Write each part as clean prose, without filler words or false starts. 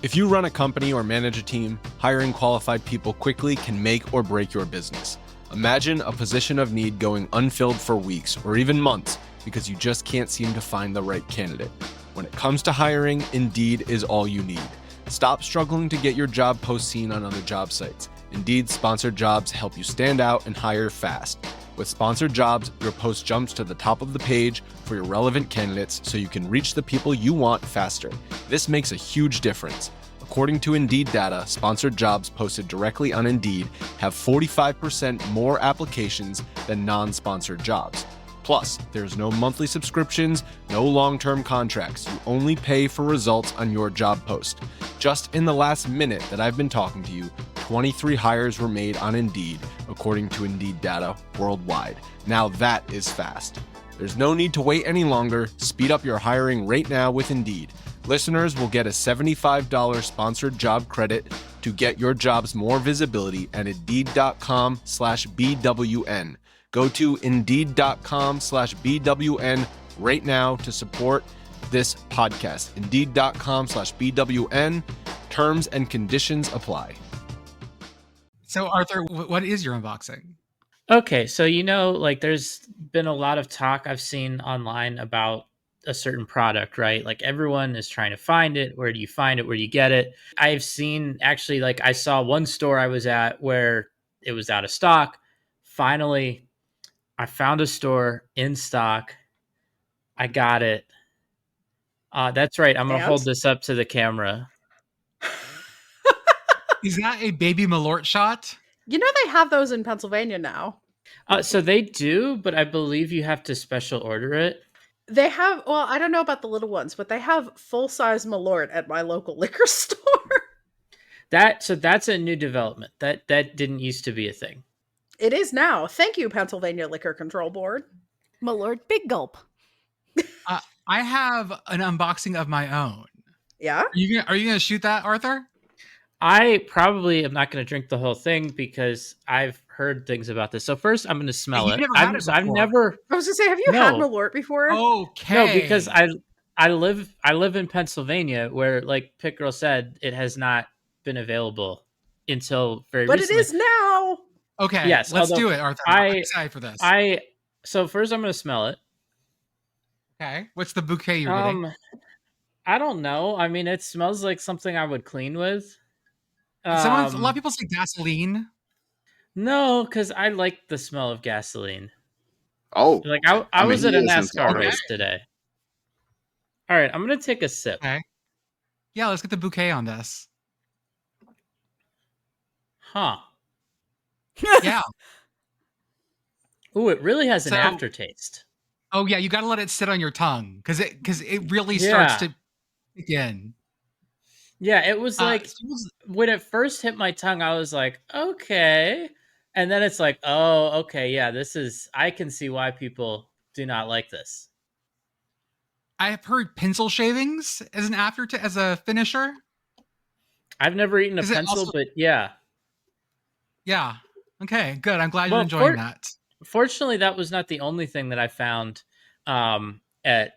If you run a company or manage a team, hiring qualified people quickly can make or break your business. Imagine a position of need going unfilled for weeks or even months because you just can't seem to find the right candidate. When it comes to hiring, Indeed is all you need. Stop struggling to get your job post seen on other job sites. Indeed sponsored jobs help you stand out and hire fast. With sponsored jobs, your post jumps to the top of the page for your relevant candidates so you can reach the people you want faster. This makes a huge difference. According to Indeed data, sponsored jobs posted directly on Indeed have 45% more applications than non-sponsored jobs. Plus, there's no monthly subscriptions, no long-term contracts. You only pay for results on your job post. Just in the last minute that I've been talking to you, 23 hires were made on Indeed, according to Indeed data worldwide. Now that is fast. There's no need to wait any longer. Speed up your hiring right now with Indeed. Listeners will get a $75 sponsored job credit to get your jobs more visibility at Indeed.com/BWN. Go to Indeed.com/BWN right now to support this podcast. Indeed.com/BWN. Terms and conditions apply. So, Arthur, what is your unboxing? Okay, so there's been a lot of talk I've seen online about a certain product, right? Like everyone is trying to find it. Where do you find it? Where do you get it? I've seen actually, I saw one store I was at where it was out of stock. Finally, I found a store in stock. I got it. That's right. I'm going to hold this up to the camera. Is that a baby Malort shot? You know they have those in Pennsylvania now. So they do, but I believe you have to special order it. They have, well, I don't know about the little ones, but they have full-size Malort at my local liquor store. So that's a new development. That didn't used to be a thing. It is now. Thank you, Pennsylvania Liquor Control Board. Malort Big Gulp. I have an unboxing of my own. Yeah? Are you gonna shoot that, Arthur? I probably am not going to drink the whole thing because I've heard things about this. So first, I'm going to smell it. I've never. I was going to say, have you had Malort before? Okay. No, because I live in Pennsylvania, where, like Pit Girl said, it has not been available until very recently. But it is now. Okay. Yes. Let's do it, Arthur. I'm excited for this. So first, I'm going to smell it. Okay. What's the bouquet you're getting? I don't know. I mean, it smells like something I would clean with. A lot of people say gasoline. No, because I like the smell of gasoline. Oh, I was at a NASCAR race today. All right, I'm gonna take a sip. Okay. Yeah, let's get the bouquet on this. Huh. Yeah. Ooh, it really has an aftertaste. Oh yeah, you got to let it sit on your tongue because it really starts to begin. Yeah, it was when it first hit my tongue, I was like, okay. And then it's like, oh, okay, yeah, I can see why people do not like this. I have heard pencil shavings as as a finisher. I've never eaten a pencil, but yeah. Yeah. Okay, good. I'm glad you're enjoying that. Fortunately, that was not the only thing that I found at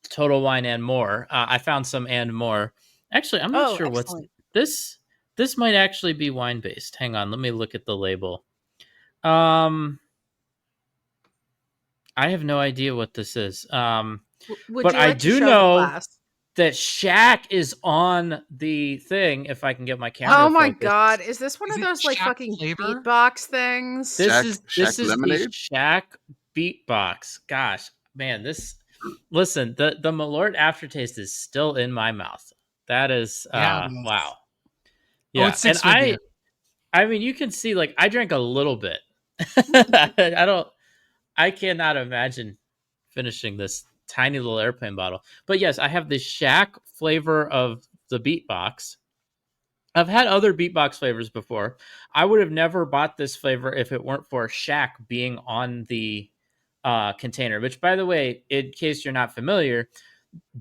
Total Wine and More. I found some and more. Actually, I'm not sure what's this. This might actually be wine based. Hang on, let me look at the label. I have no idea what this is. But I do know that Shack is on the thing. If I can get my camera. Oh my god, is this one of those fucking beatbox things? This is the Shack beatbox. Gosh, man, listen, the Malort aftertaste is still in my mouth. That is wow. Yeah, and I mean, you can see, I drank a little bit. I cannot imagine finishing this tiny little airplane bottle. But yes, I have the Shack flavor of the beatbox. I've had other beatbox flavors before. I would have never bought this flavor if it weren't for Shack being on the container, which, by the way, in case you're not familiar,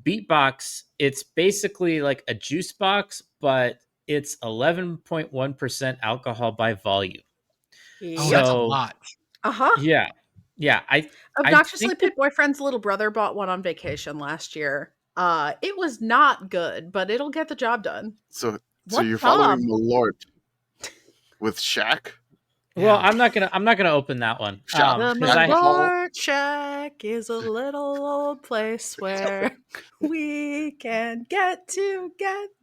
Beatbox, it's basically like a juice box, but it's 11.1% alcohol by volume. Oh, that's a lot. Yeah. Obnoxiously, Pit Boyfriend's little brother bought one on vacation last year. It was not good, but it'll get the job done. So What you're from? following Malort with Shack? Well, Yeah. I'm not gonna open that one. Shop. The Because I Alcohol. Malort Shack is a little old place where we can get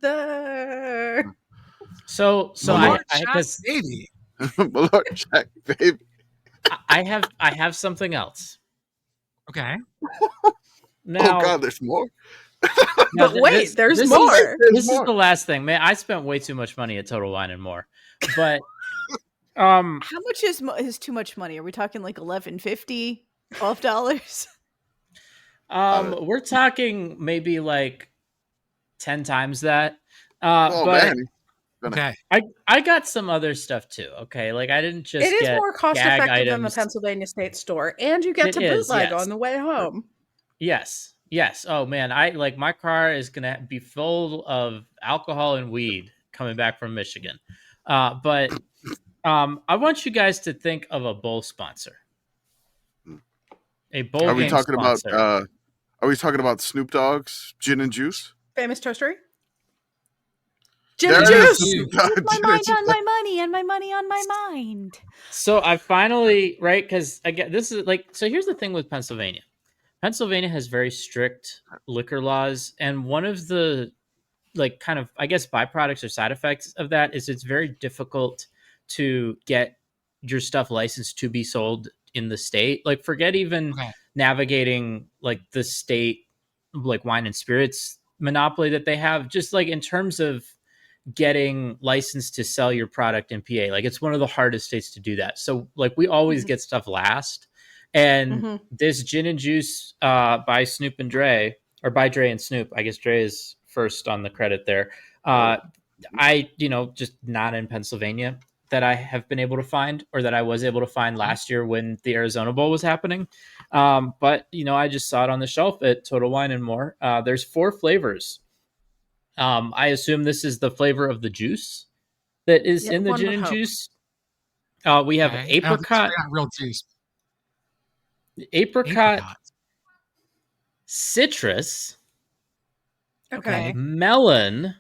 together. so Malort I Shack, because baby. Malort Shack, baby. I have something else. Okay. Oh Now, God, there's more. But wait, there's this more. Is, There's this is more. the last thing, man. I spent way too much money at Total Wine and More, but How much is too much money? Are we talking like $11.50, $12? we're talking maybe like 10 times that. Oh But man. Okay. I got some other stuff too. Okay, like I didn't It just is get more cost gag effective than the items. Pennsylvania State store, and you get It to is, bootleg yes. on the way home. Yes. Oh man, I like my car is gonna be full of alcohol and weed coming back from Michigan. But I want you guys to think of a bowl sponsor, a bowl Are we game talking about sponsor. are we talking about Snoop Dogg's gin and juice? Famous toastery? Gin There and it is. juice! Snoop With Dogg my gin and mind juice. on my money and my money on my mind. So I finally right because again this is like so here's the thing with Pennsylvania. Pennsylvania has very strict liquor laws, and one of the like kind of I guess byproducts or side effects of that is it's very difficult to get your stuff licensed to be sold in the state. Like forget even Okay. navigating like the state like wine and spirits monopoly that they have, just like in terms of getting licensed to sell your product in PA. Like it's one of the hardest states to do that. So like we always get stuff last. And Mhm. this gin and juice by Snoop and Dre, or by Dre and Snoop, I guess Dre is first on the credit there. I, just not in Pennsylvania that I have been able to find, or that I was able to find last year when the Arizona Bowl was happening. But I just saw it on the shelf at Total Wine and More. There's 4 flavors. I assume this is the flavor of the juice that is Yeah, in the one gin would and hope. juice. We have Okay. I don't think it's apricot, not real juice. apricot, citrus, Okay. melon,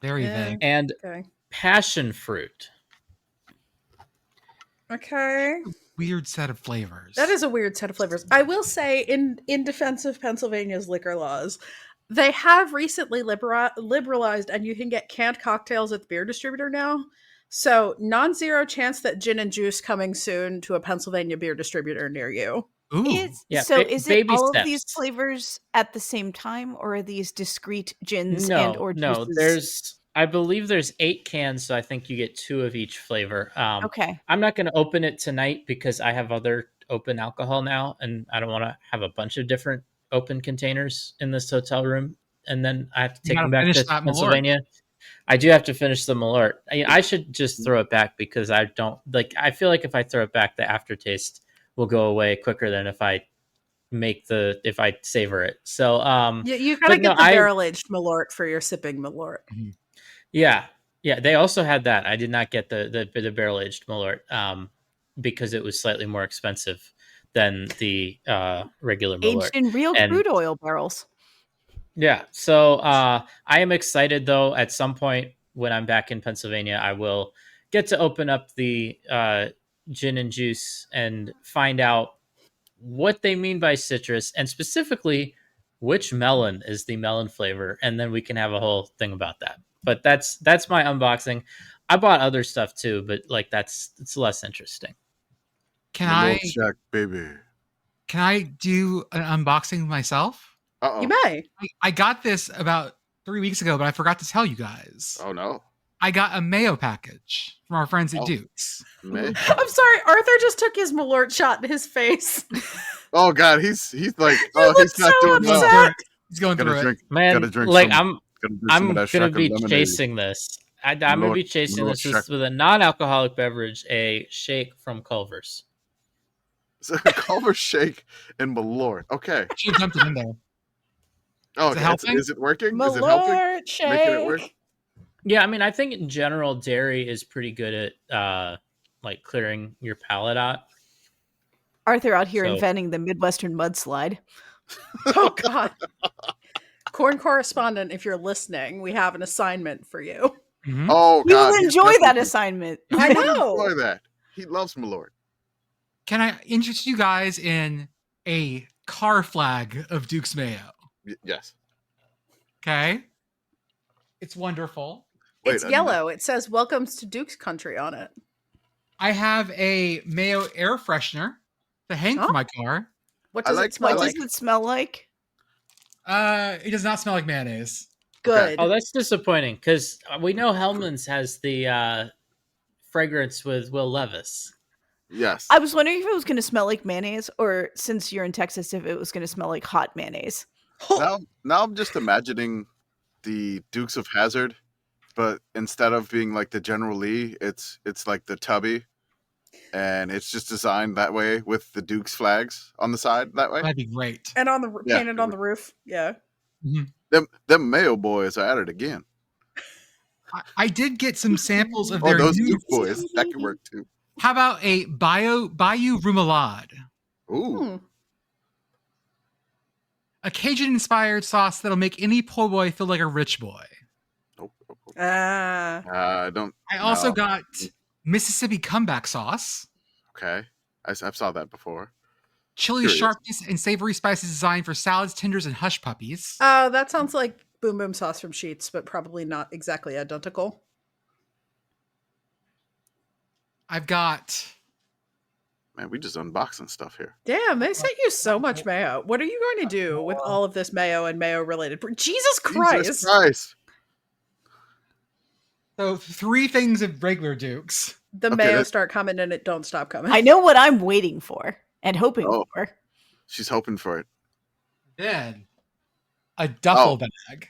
Very Yeah. vague. and Okay. passion fruit. Okay. Weird set of flavors. That is a weird set of flavors. I will say, in defense of Pennsylvania's liquor laws, they have recently liberalized, and you can get canned cocktails at the beer distributor now. So, non-zero chance that gin and juice coming soon to a Pennsylvania beer distributor near you. Ooh. Yeah, Is it baby all steps. of these flavors at the same time, or are these discrete gins and or No. juices? I believe there's 8 cans, so I think you get 2 of each flavor. Okay. I'm not going to open it tonight because I have other open alcohol now, and I don't want to have a bunch of different open containers in this hotel room, and then I have to You take gotta them back finish to that Malort. Pennsylvania. I do have to finish the Malort. I should just throw it back because I don't like. I feel like if I throw it back, the aftertaste will go away quicker than if I savor it. So You gotta but no, get the barrel aged Malort for your sipping Malort. yeah, they also had that. I did not get the barrel aged Malort because it was slightly more expensive than the regular Malort. Aged in real And crude oil barrels. yeah, so I am excited though. At some point when I'm back in Pennsylvania, I will get to open up the gin and juice and find out what they mean by citrus, and specifically which melon is the melon flavor, and then we can have a whole thing about that. But that's my unboxing. I bought other stuff too, but like it's less interesting. Can Malort I Shack, baby. do an unboxing myself? You may. I got this about 3 weeks ago, but I forgot to tell you guys. Oh no. I got a mayo package from our friends at Oh. Duke's. Man. I'm sorry, Arthur just took his Malort shot in his face. Oh God, he's like, He oh, he's looked not so doing upset. well. He's going Gotta through drink, Man, gotta drink like some, gotta drink some I'm of that gonna Shack be lemonade. chasing this. I'm gonna be chasing Malort this Shack. with a non-alcoholic beverage, a shake from Culver's. So Culver Shake and Malort. Okay. She dumped it in there. Oh, Is it okay. helping? Is it working? Is it helping? Malort Shack. Making it work? Yeah, I mean, I think in general, dairy is pretty good at like clearing your palate out. Arthur out here So- inventing the Midwestern mudslide. Oh God. Corn correspondent, if you're listening, we have an assignment for you. Mhm. Oh You God, will he's enjoy that definitely- assignment. I He will know. enjoy that. He loves Malort. Can I interest you guys in a car flag of Duke's Mayo? Yes. Okay. It's wonderful. Wait, It's yellow. It says "Welcomes to Duke's Country" on it. I have a Mayo air freshener to hang Oh. for my car. What I does like- it smell What like? does it smell like? It does not smell like mayonnaise. Good. Oh, that's disappointing because we know Hellman's has the fragrance with Will Levis. Yes. I was wondering if it was going to smell like mayonnaise, or since you're in Texas, if it was going to smell like hot mayonnaise. Now I'm just imagining the Dukes of Hazzard, but instead of being like the General Lee, it's like the Tubby, and it's just designed that way with the Dukes flags on the side that way. That'd be great. And on the Yeah. painted on the roof. Yeah. Them Mayo boys are at it again. I did get some samples of Or their those new. Duke boys. That could work too. How about a Bayou Remoulade? Ooh. Hmm. A Cajun-inspired sauce that'll make any poor boy feel like a rich boy. Nope. Ah. Don't. I also no. got Mississippi comeback sauce, Okay. I saw that before. chili Curious. sharpness and savory spices designed for salads, tenders, and hush puppies. Oh, that sounds like Boom Boom sauce from Sheets, but probably not exactly identical. I've got Man, we just unboxing stuff here. Damn, they sent you so much mayo. What are you going to do with all of this mayo and mayo related? Jesus Christ. Jesus Christ. so 3 things of regular Dukes. The Okay, mayo that- start coming and it don't stop coming. I know what I'm waiting for and hoping Oh. for. She's hoping for it. Then a duffel Oh. bag.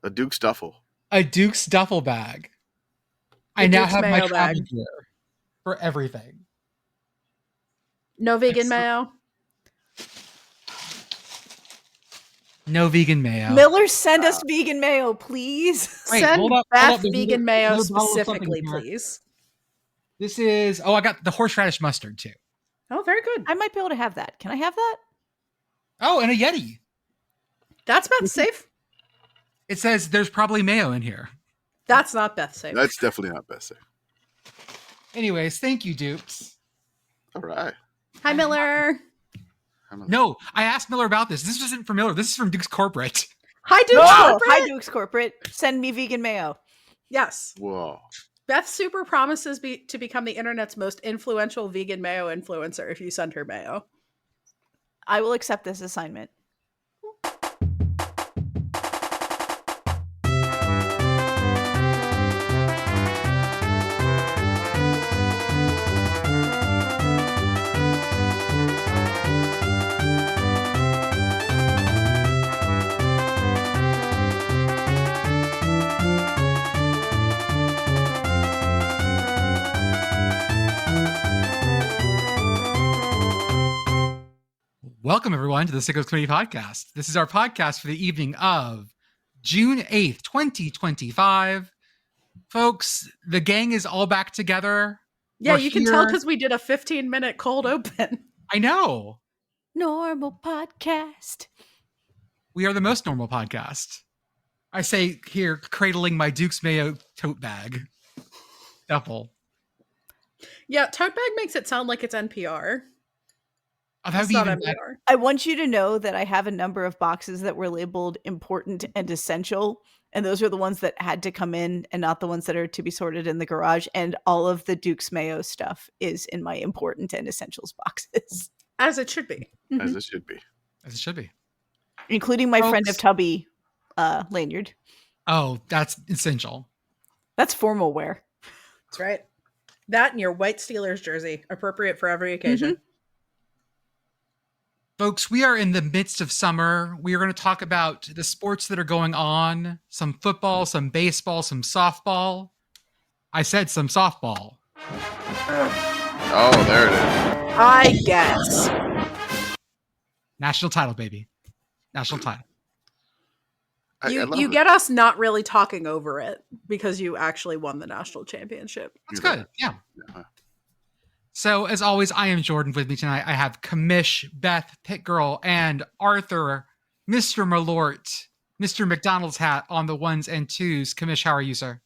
A Duke's duffel. A Duke's duffel bag. I The now Duke's have my mayo travel bag. gear for everything. No vegan It's- mayo. No vegan mayo. Miller, send us vegan mayo, please. Wait, Send hold up, Beth there's vegan another- mayo another bottle of something specifically, here. please. This is I got the horseradish mustard too. Oh, very good. I might be able to have that. Can I have that? Oh, and a Yeti. That's Beth safe. It says there's probably mayo in here. That's not Beth safe. That's definitely not best. Anyways, thank you, Dukes. All right. Hi, Miller. No, I asked Miller about this. This wasn't from Miller. This is from Duke's Corporate. Hi, Duke. Oh, hi, Duke's Corporate. Send me vegan mayo. Yes. Whoa. Beth Super promises to become the internet's most influential vegan mayo influencer if you send her mayo. I will accept this assignment. Welcome, everyone, to the Sickos Committee Podcast. This is our podcast for the evening of June 8th, 2025. Folks, the gang is all back together. Yeah, We're you can tell here. because we did a 15-minute cold open. I know. Normal podcast. We are the most normal podcast. I say here, cradling my Duke's Mayo tote bag. Duffel. Yeah, tote bag makes it sound like it's NPR. Oh, that'd It's be not even NPR. better. I want you to know that I have a number of boxes that were labeled important and essential. And those are the ones that had to come in and not the ones that are to be sorted in the garage. And all of the Duke's Mayo stuff is in my important and essentials boxes, As it should be. As it should be. As it should be. including my friend of Folks. Tubby lanyard. Oh, that's essential. That's formal wear. That's right. That and your white Steelers jersey, appropriate for every occasion. Folks, we are in the midst of summer. We are going to talk about the sports that are going on, some football, some baseball, some softball. I said some softball. Oh, there it is. I guess. National title, baby. National title. I You love it. get us not really talking over it because you actually won the national championship. That's Do that. good. Yeah. Yeah. So, as always, I am Jordan. With me tonight, I have Kamish, Beth, Pit Girl, and Arthur, Mr. Malort. Mr. McDonald's hat on the ones and twos. Kamish, how are you, sir?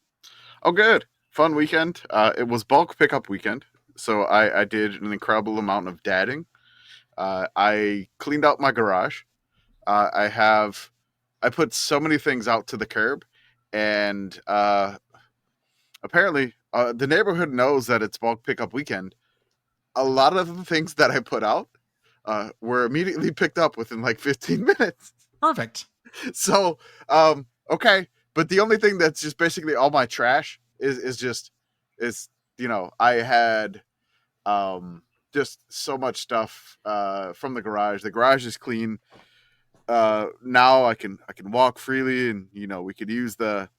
Oh, good. Fun weekend. It was bulk pickup weekend, so I did an incredible amount of dadding. I cleaned out my garage. I put so many things out to the curb, and apparently the neighborhood knows that it's bulk pickup weekend. A lot of the things that I put out were immediately picked up within like 15 minutes. Perfect. So, okay, but the only thing that's just basically all my trash is I had just so much stuff from the garage. The garage is clean. Now I can walk freely, and we could use the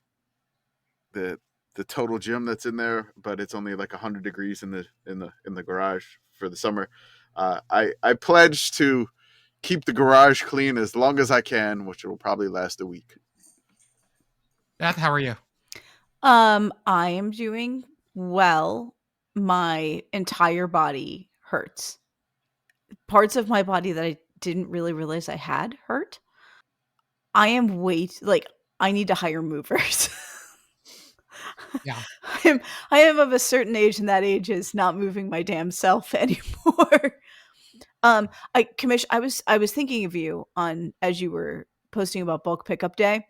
total gym that's in there, but it's only like 100 degrees in the garage for the summer. I pledge to keep the garage clean as long as I can, which will probably last a week. Beth, how are you? I am doing well. My entire body hurts. Parts of my body that I didn't really realize I had hurt. I am I need to hire movers. Yeah. I am of a certain age, and that age is not moving my damn self anymore. Kamish, I was thinking of you as you were posting about bulk pickup day.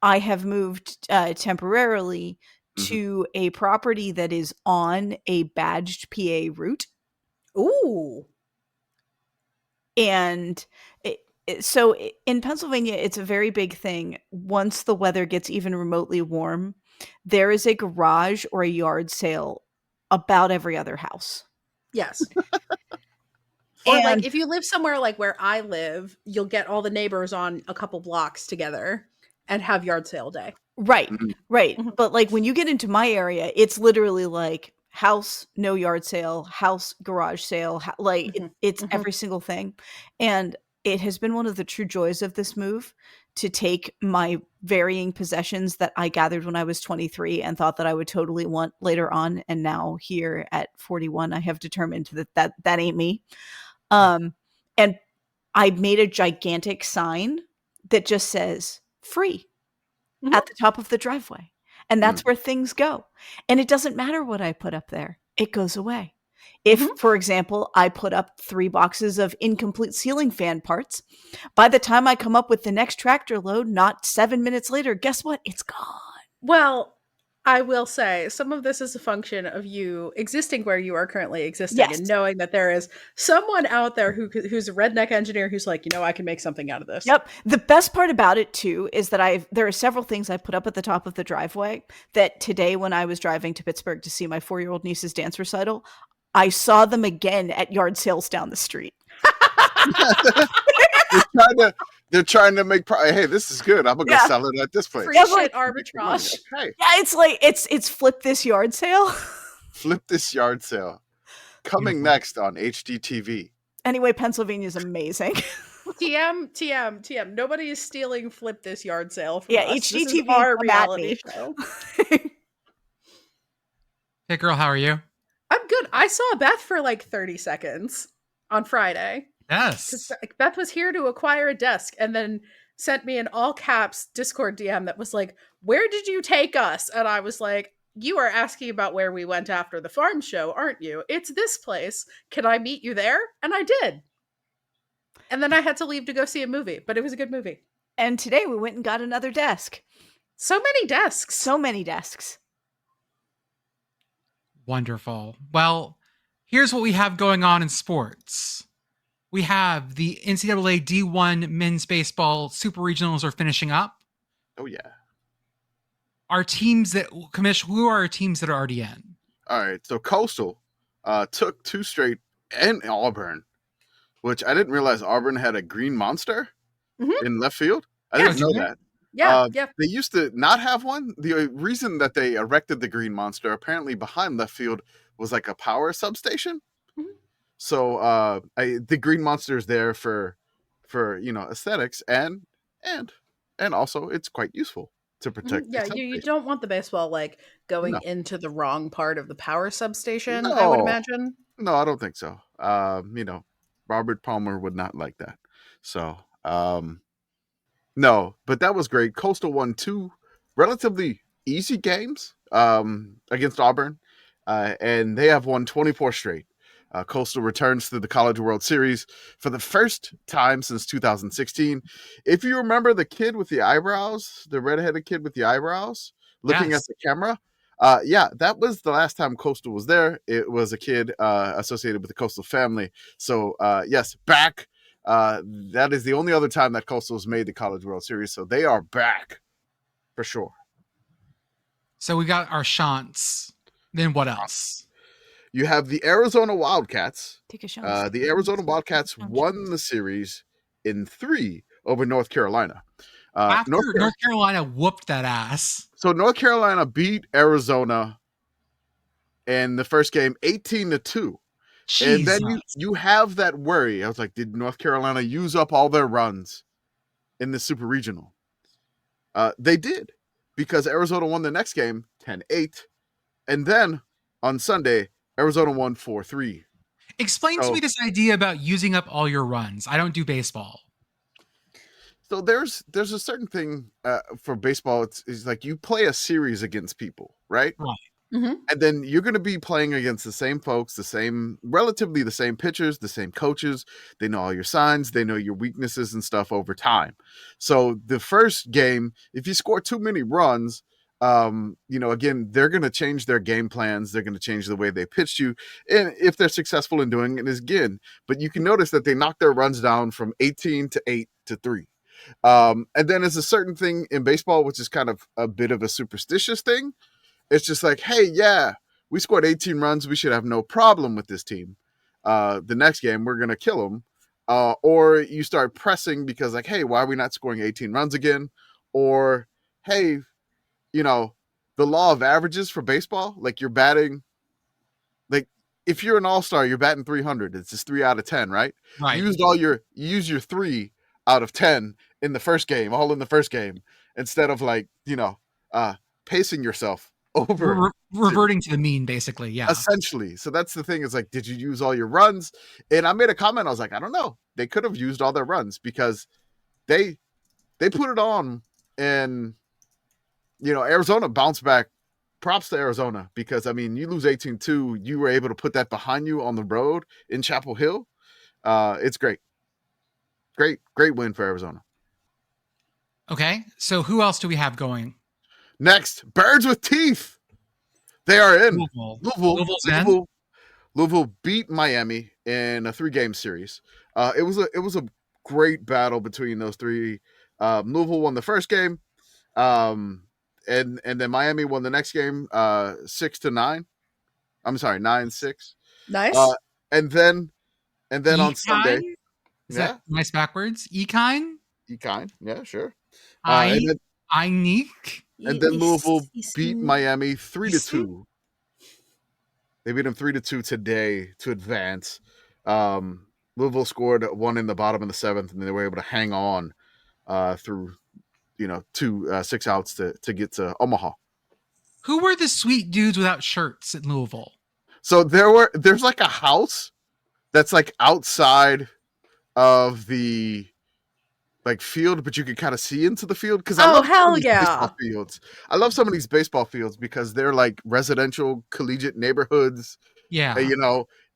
I have moved temporarily to a property that is on a badged PA route. Ooh. And so in Pennsylvania, it's a very big thing. Once the weather gets even remotely warm, there is a garage or a yard sale about every other house. Yes. Or like if you live somewhere like where I live, you'll get all the neighbors on a couple blocks together and have yard sale day. Right. Mhm. But like when you get into my area, it's literally like house, no yard sale, house, garage sale. It's Mhm. every single thing. And it has been one of the true joys of this move to take my varying possessions that I gathered when I was 23 and thought that I would totally want later on. And now here at 41, I have determined that ain't me. And I made a gigantic sign that just says free at the top of the driveway. And that's where things go. And it doesn't matter what I put up there. It goes away. If, for example, I put up 3 boxes of incomplete ceiling fan parts, by the time I come up with the next tractor load, not 7 minutes later, guess what? It's gone. Well, I will say some of this is a function of you existing where you are currently existing Yes. and knowing that there is someone out there who's a redneck engineer who's like, I can make something out of this. Yep. The best part about it too is that there are several things I put up at the top of the driveway that today when I was driving to Pittsburgh to see my 4-year-old niece's dance recital, I saw them again at yard sales down the street. They're trying to make hey, this is good. I'm gonna go sell it at this place. Free shit arbitrage. Okay. Yeah, it's flip this yard sale. Flip this yard sale. Coming next on HDTV. Anyway, Pennsylvania's amazing. TM. Nobody is stealing flip this yard sale from us. HGTV This is our come at reality me. show. Hey, girl, how are you? I'm good. I saw Beth for like 30 seconds on Friday. Yes. Beth was here to acquire a desk and then sent me an all caps Discord DM that was like, "Where did you take us?" And I was like, "You are asking about where we went after the farm show, aren't you? It's this place. Can I meet you there?" And I did. And then I had to leave to go see a movie, but it was a good movie. And today we went and got another desk. So many desks. So many desks. Wonderful. Well, here's what we have going on in sports. We have the NCAA D1 men's baseball super regionals are finishing up. Oh yeah. Our teams who are our teams that are already in? All right. So Coastal took 2 straight and Auburn, which I didn't realize Auburn had a green monster in left field. I didn't know that. Yeah. They used to not have one. The reason that they erected the green monster apparently behind left field was like a power substation. So the green monster is there for aesthetics and also it's quite useful to protect. Yeah, you don't want the baseball like going into the wrong part of the power substation, I would imagine. No, I don't think so. Robert Palmer would not like that. So No, but that was great. Coastal won 2 relatively easy games against Auburn, and they have won 24 straight. Coastal returns to the College World Series for the first time since 2016. If you remember the kid with the eyebrows, the redheaded kid with the eyebrows looking at Yes. the camera, yeah, that was the last time Coastal was there. It was a kid associated with the Coastal family. So, yes, back. That is the only other time that Coastal's made the College World Series, so they are back for sure. So we got our Shants. Then what else? You have the Arizona Wildcats. Take a shot. The Arizona Wildcats won the series in 3 over North Carolina. After North Carolina whooped that ass. So North Carolina beat Arizona in the first game 18-2. And then you have that worry. I was like, did North Carolina use up all their runs in the Super Regional? They did, because Arizona won the next game 10-8. And then on Sunday, Arizona won 4-3. Explain to me this idea about using up all your runs. I don't do baseball. So there's a certain thing for baseball. It's like you play a series against people, right? Right. Mm-hmm. And then you're going to be playing against the same folks, relatively the same pitchers, the same coaches. They know all your signs. They know your weaknesses and stuff over time. So the first game, if you score too many runs, again, they're going to change their game plans. They're going to change the way they pitch you. And if they're successful in doing it, again, but you can notice that they knock their runs down from 18-8 to 3. And then there's a certain thing in baseball, which is kind of a bit of a superstitious thing. It's just like, hey, yeah, we scored 18 runs. We should have no problem with this team. The next game, we're going to kill them. Or you start pressing because like, hey, why are we not scoring 18 runs again? Or, hey, the law of averages for baseball, like you're batting, like if you're an all-star, you're batting 300. It's just 3 out of 10, right? Right. You use your 3 out of 10 in the first game, all in the first game, instead of like, pacing yourself over reverting to the mean, basically. Yeah. essentially. So that's the thing, is like, did you use all your runs? And I made a comment. I was like, I don't know. They could have used all their runs because they put it on, and Arizona bounced back. Props to Arizona, because I mean, you lose 18-2, you were able to put that behind you on the road in Chapel Hill. It's great win for Arizona. Okay, so who else do we have going? Next, Birds with Teeth. They are in Louisville. Louisville beat Miami in a 3-game series. It was a great battle between those 3. Louisville won the first game, and then Miami won the next game 6-9. I'm sorry, 9-6. Nice. And then on Sunday, Is that nice backwards? Ekine? Yeah, sure. I and then Louisville beat Miami 3-2. They beat them 3-2 today to advance. Louisville scored 1 in the bottom of the 7th, and they were able to hang on through 2 6 outs to get to Omaha. Who were the sweet dudes without shirts in Louisville? So there's like a house that's like outside of the like field, but you can kind of see into the field, because I love hell baseball fields. I love some of these baseball fields because they're like residential collegiate neighborhoods. Yeah.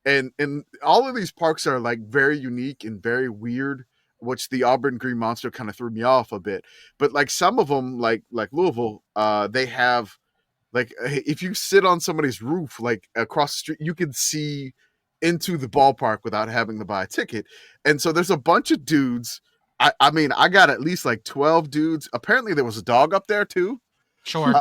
And all of these parks are like very unique and very weird, which the Auburn Green Monster kind of threw me off a bit. But like some of them, like Louisville, they have like, if you sit on somebody's roof like across the street, you can see into the ballpark without having to buy a ticket. And so there's a bunch of dudes. I mean, I got at least like 12 dudes. Apparently there was a dog up there too. Sure.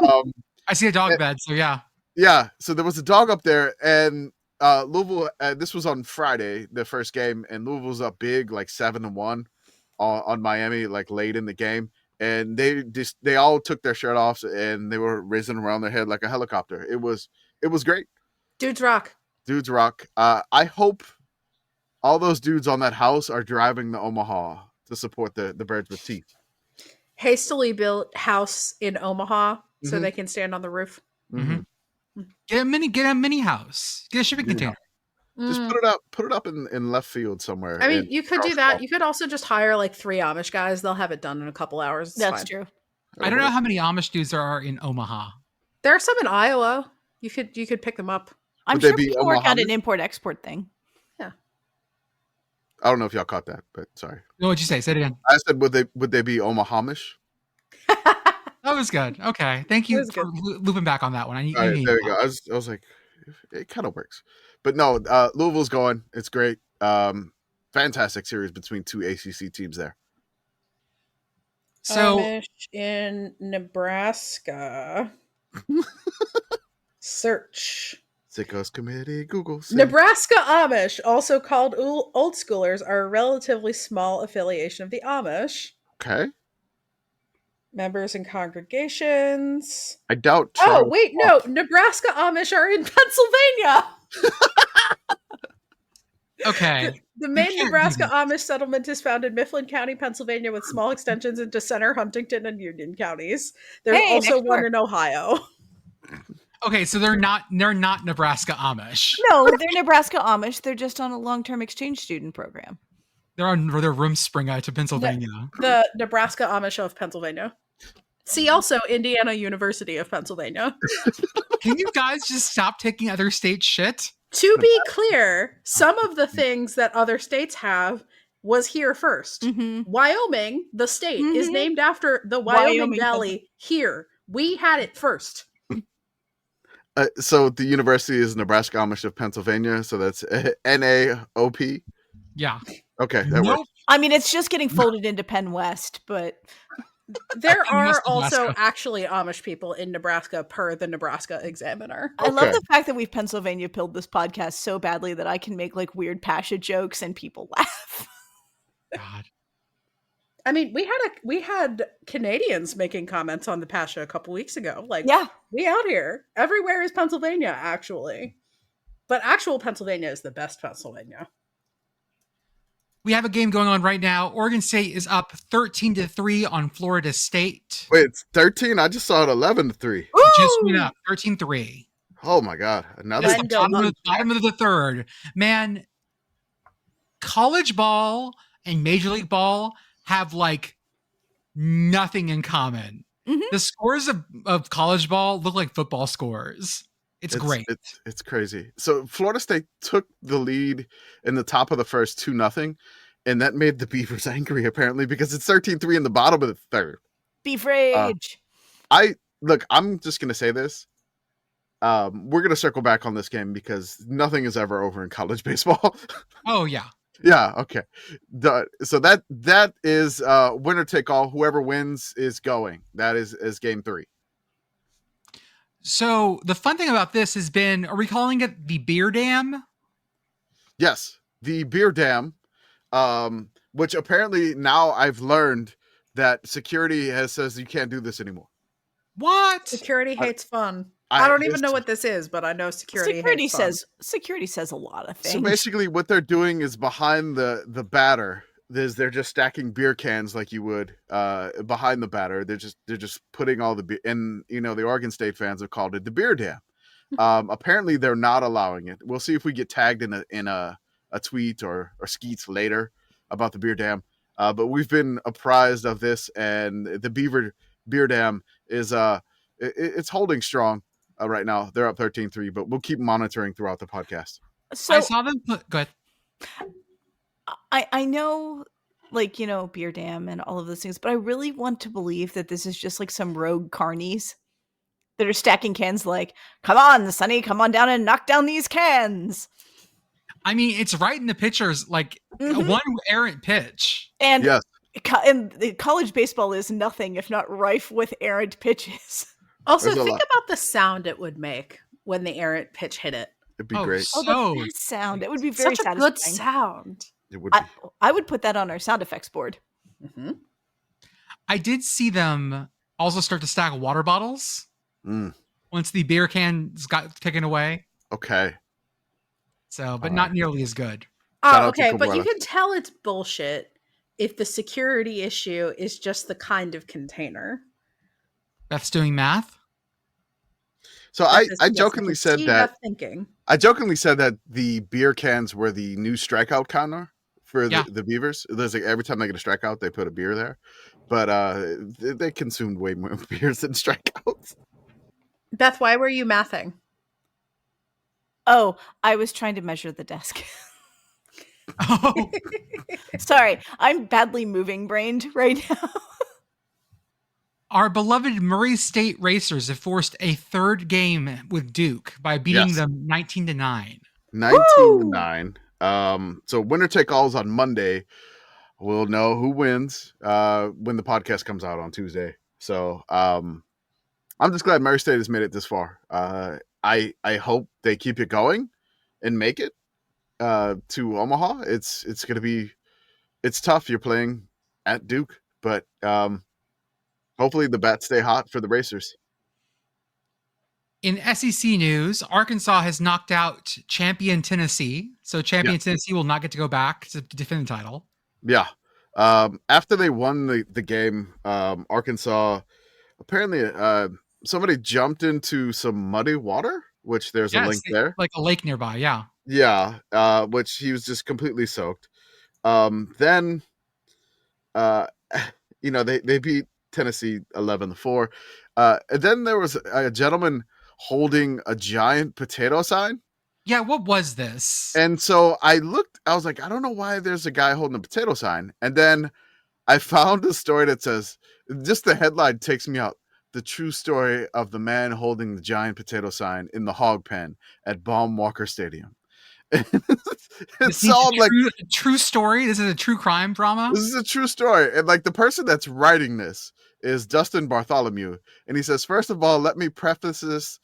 I see a dog bed, so yeah. Yeah, so there was a dog up there, and Louisville, this was on Friday, the first game, and Louisville's up big, like 7-1 on Miami, like late in the game. And they all took their shirt off, and they were raising around their head like a helicopter. It was great. Dudes rock. I hope all those dudes on that house are driving to Omaha to support the Birds with Teeth. Hastily built house in Omaha so they can stand on the roof. Mm-hmm. Get a mini house. Get a shipping container. Just Mm. put it up in left field somewhere. I mean, in you could do Charles that. Hall. You could also just hire like 3 Amish guys. They'll have it done in a couple hours. It's That's fine. true. I don't know how many Amish dudes there are in Omaha. There are some in Iowa. You could pick them up. I'm Would they sure be people work out an Omaha? import-export thing. I don't know if y'all caught that, but sorry. No, what'd you say? Say it again. I said, would they be Omahamish? That was good. Okay. Thank you was for good. looping back on that one. All right, there we go. I was like, it kind of works, but no. Louisville's going. It's great. Fantastic series between 2 ACC teams there. So Amish in Nebraska. Search. Sickos Committee, Google. Nebraska Amish, also called Old Schoolers, are a relatively small affiliation of the Amish. Okay. Members and congregations. I doubt. Oh, Charles wait, no. Nebraska Amish are in Pennsylvania. okay. The You main can't do Nebraska this. Amish settlement is found in Mifflin County, Pennsylvania, with small extensions into Center, Huntington, and Union counties. There's Hey, also next one door. in Ohio. Okay, so they're not Nebraska Amish. No, they're Nebraska Amish. They're just on a long-term exchange student program. They're on their Rumspringa to Pennsylvania. The Nebraska Amish of Pennsylvania. See also Indiana University of Pennsylvania. Can you guys just stop taking other states' shit? To be clear, some of the things that other states have was here first. Mm-hmm. Wyoming, the state, is Mhm. named after the Wyoming Wyoming Valley here. We had it first. So the university is Nebraska Amish of Pennsylvania. So that's NAOP. Yeah. Okay, that works. Nope. I mean, it's just getting folded into Penn West, but There West are also Nebraska. actually Amish people in Nebraska per the Nebraska Examiner. I love Okay. the fact that we've Pennsylvania pilled this podcast so badly that I can make like weird Pasha jokes and people laugh. God. I mean, we had Canadians making comments on the Pasha a couple weeks ago. Like, Yeah. we out here. Everywhere is Pennsylvania, actually. But actual Pennsylvania is the best Pennsylvania. We have a game going on right now. Oregon State is up 13-3 on Florida State. Wait, it's 13. I just saw it 11-3. Just went up 13-3. Oh my god! Another. It's Then the go bottom of the third. Man, college ball and Major League Ball have like nothing in common. Mhm. The scores of college ball look like football scores. It's great. It's crazy. So Florida State took the lead in the top of the first 2-0, and that made the Beavers angry apparently because it's 13-3 in the bottom of the third. Beef rage. I'm just gonna say this. We're gonna circle back on this game because nothing is ever over in college baseball. Oh yeah. Yeah, okay. So that is winner take all. Whoever wins is going. That is game 3. So the fun thing about this has been, are we calling it the beer dam? Yes, the beer dam, which apparently now I've learned that security says you can't do this anymore. What? Security hates fun. I don't even know what this is, but I know security hates fun. Security says a lot of things. So basically, what they're doing is behind the batter. They're just stacking beer cans like you would behind the batter. They're just putting all the beer, and the Oregon State fans have called it the beer dam. Apparently, they're not allowing it. We'll see if we get tagged in a tweet or skeets later about the beer dam. But we've been apprised of this, and the beer dam is it's holding strong right now. They're up 13-3, but we'll keep monitoring throughout the podcast. So I saw them put. Go ahead. I know, like, beer dam and all of those things, but I really want to believe that this is just like some rogue carnies that are stacking cans like, come on, Sonny, come on down and knock down these cans. I mean, it's right in the pitchers, like Mhm. one errant pitch. And, Yes. and the college baseball is nothing if not rife with errant pitches. Also, There's a think lot. about the sound it would make when the errant pitch hit it. It'd be Oh, great. Oh, So the best sound. It would be very Such a satisfying. good sound. It would be. I would put that on our sound effects board. Mm-hmm. I did see them also start to stack water bottles Mm, once the beer cans got taken away. okay. So, but All not right. nearly as good. Shout Oh, out to okay, but you Koala. can tell it's bullshit if the security issue is just the kind of container. Beth's doing math. So That I is, yes, I jokingly can said see that thinking. the beer cans were the new strikeout counter for Yeah. the Beavers. There's like every time they get a strikeout, they put a beer there. But they consumed way more beers than strikeouts. Beth, why were you mathing? Oh, I was trying to measure the desk. Oh, Sorry, I'm badly moving brained right now. our beloved Murray State Racers have forced a third game with Duke by beating Yes. them 19-9. 19-9. So winner take all is on Monday. We'll know who wins when the podcast comes out on Tuesday. So I'm just glad Murray State has made it this far. I hope they keep it going and make it to Omaha. It's gonna be tough. You're playing at Duke, but hopefully the bats stay hot for the Racers. In SEC news, Arkansas has knocked out champion Tennessee. So champion Tennessee will not get to go back to defend the title. Yeah. After they won the game, Arkansas apparently somebody jumped into some muddy water, which there's a link there. Like a lake nearby. Yeah. Yeah, which he was just completely soaked. Then, they beat Tennessee 11-4. And then there was a gentleman holding a giant potato sign. Yeah. What was this? And so I was like, I don't know why there's a guy holding a potato sign. And then I found a story that says, just the headline takes me out. The true story of the man holding the giant potato sign in the hog pen at Baum Walker Stadium. It's all like a true story. This is a true crime drama. This is a true story. And like the person that's writing this is Dustin Bartholomew. And he says, first of all, let me preface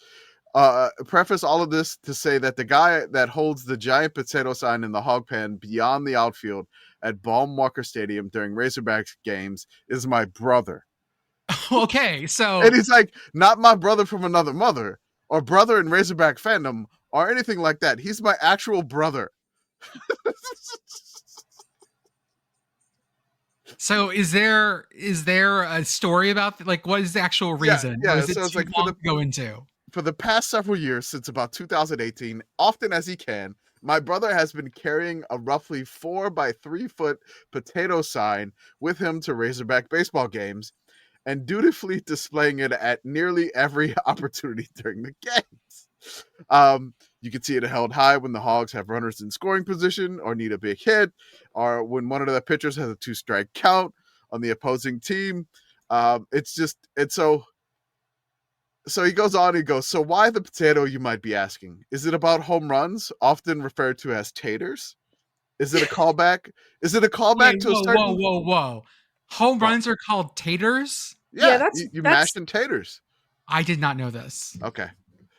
all of this to say that the guy that holds the giant potato sign in the hog pen beyond the outfield at Baum Walker Stadium during Razorbacks games is my brother. Okay, so And he's like, not my brother from another mother or brother in Razorback fandom or anything like that. He's my actual brother. So is there a story about like what is the actual reason? Yeah. Or is it So it's too like long to go into? for the past several years, since about 2018, often as he can, my brother has been carrying a roughly 4 by 3 foot potato sign with him to Razorback baseball games and dutifully displaying it at nearly every opportunity during the games. You can see it held high when the Hogs have runners in scoring position or need a big hit, or when one of the pitchers has a 2-strike count on the opposing team. So he goes on, so why the potato, you might be asking? Is it about home runs, often referred to as taters? Is it a callback? Is it a callback to a certain... Whoa. Home runs are called taters? Yeah, that's you mashed in taters. I did not know this. Okay.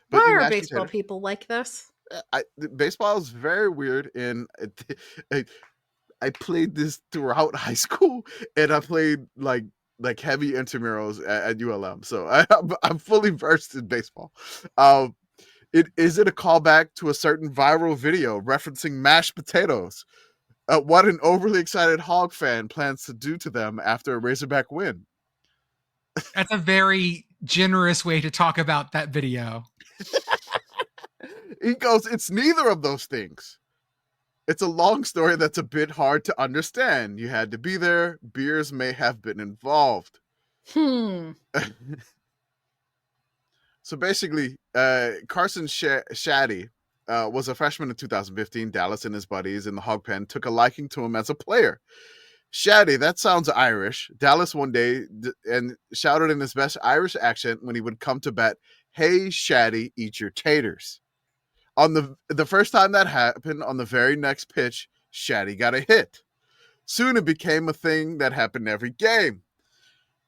Why you are mashed in baseball taters. people like this? Baseball is very weird, and I played this throughout high school, and I played like heavy intramurals at ULM, so I'm fully versed in baseball. Is it a callback to a certain viral video referencing mashed potatoes? What an overly excited Hog fan plans to do to them after a Razorback win? That's a very generous way to talk about that video. He goes, it's neither of those things. It's a long story that's a bit hard to understand. You had to be there. Beers may have been involved. So basically, Carson Shaddy was a freshman in 2015. Dallas and his buddies in the Hog Pen took a liking to him as a player. Shaddy, that sounds Irish. Dallas one day and shouted in his best Irish accent when he would come to bat, "Hey, Shaddy, eat your taters." On the first time that happened, on the very next pitch, Shaddy got a hit. Soon it became a thing that happened every game.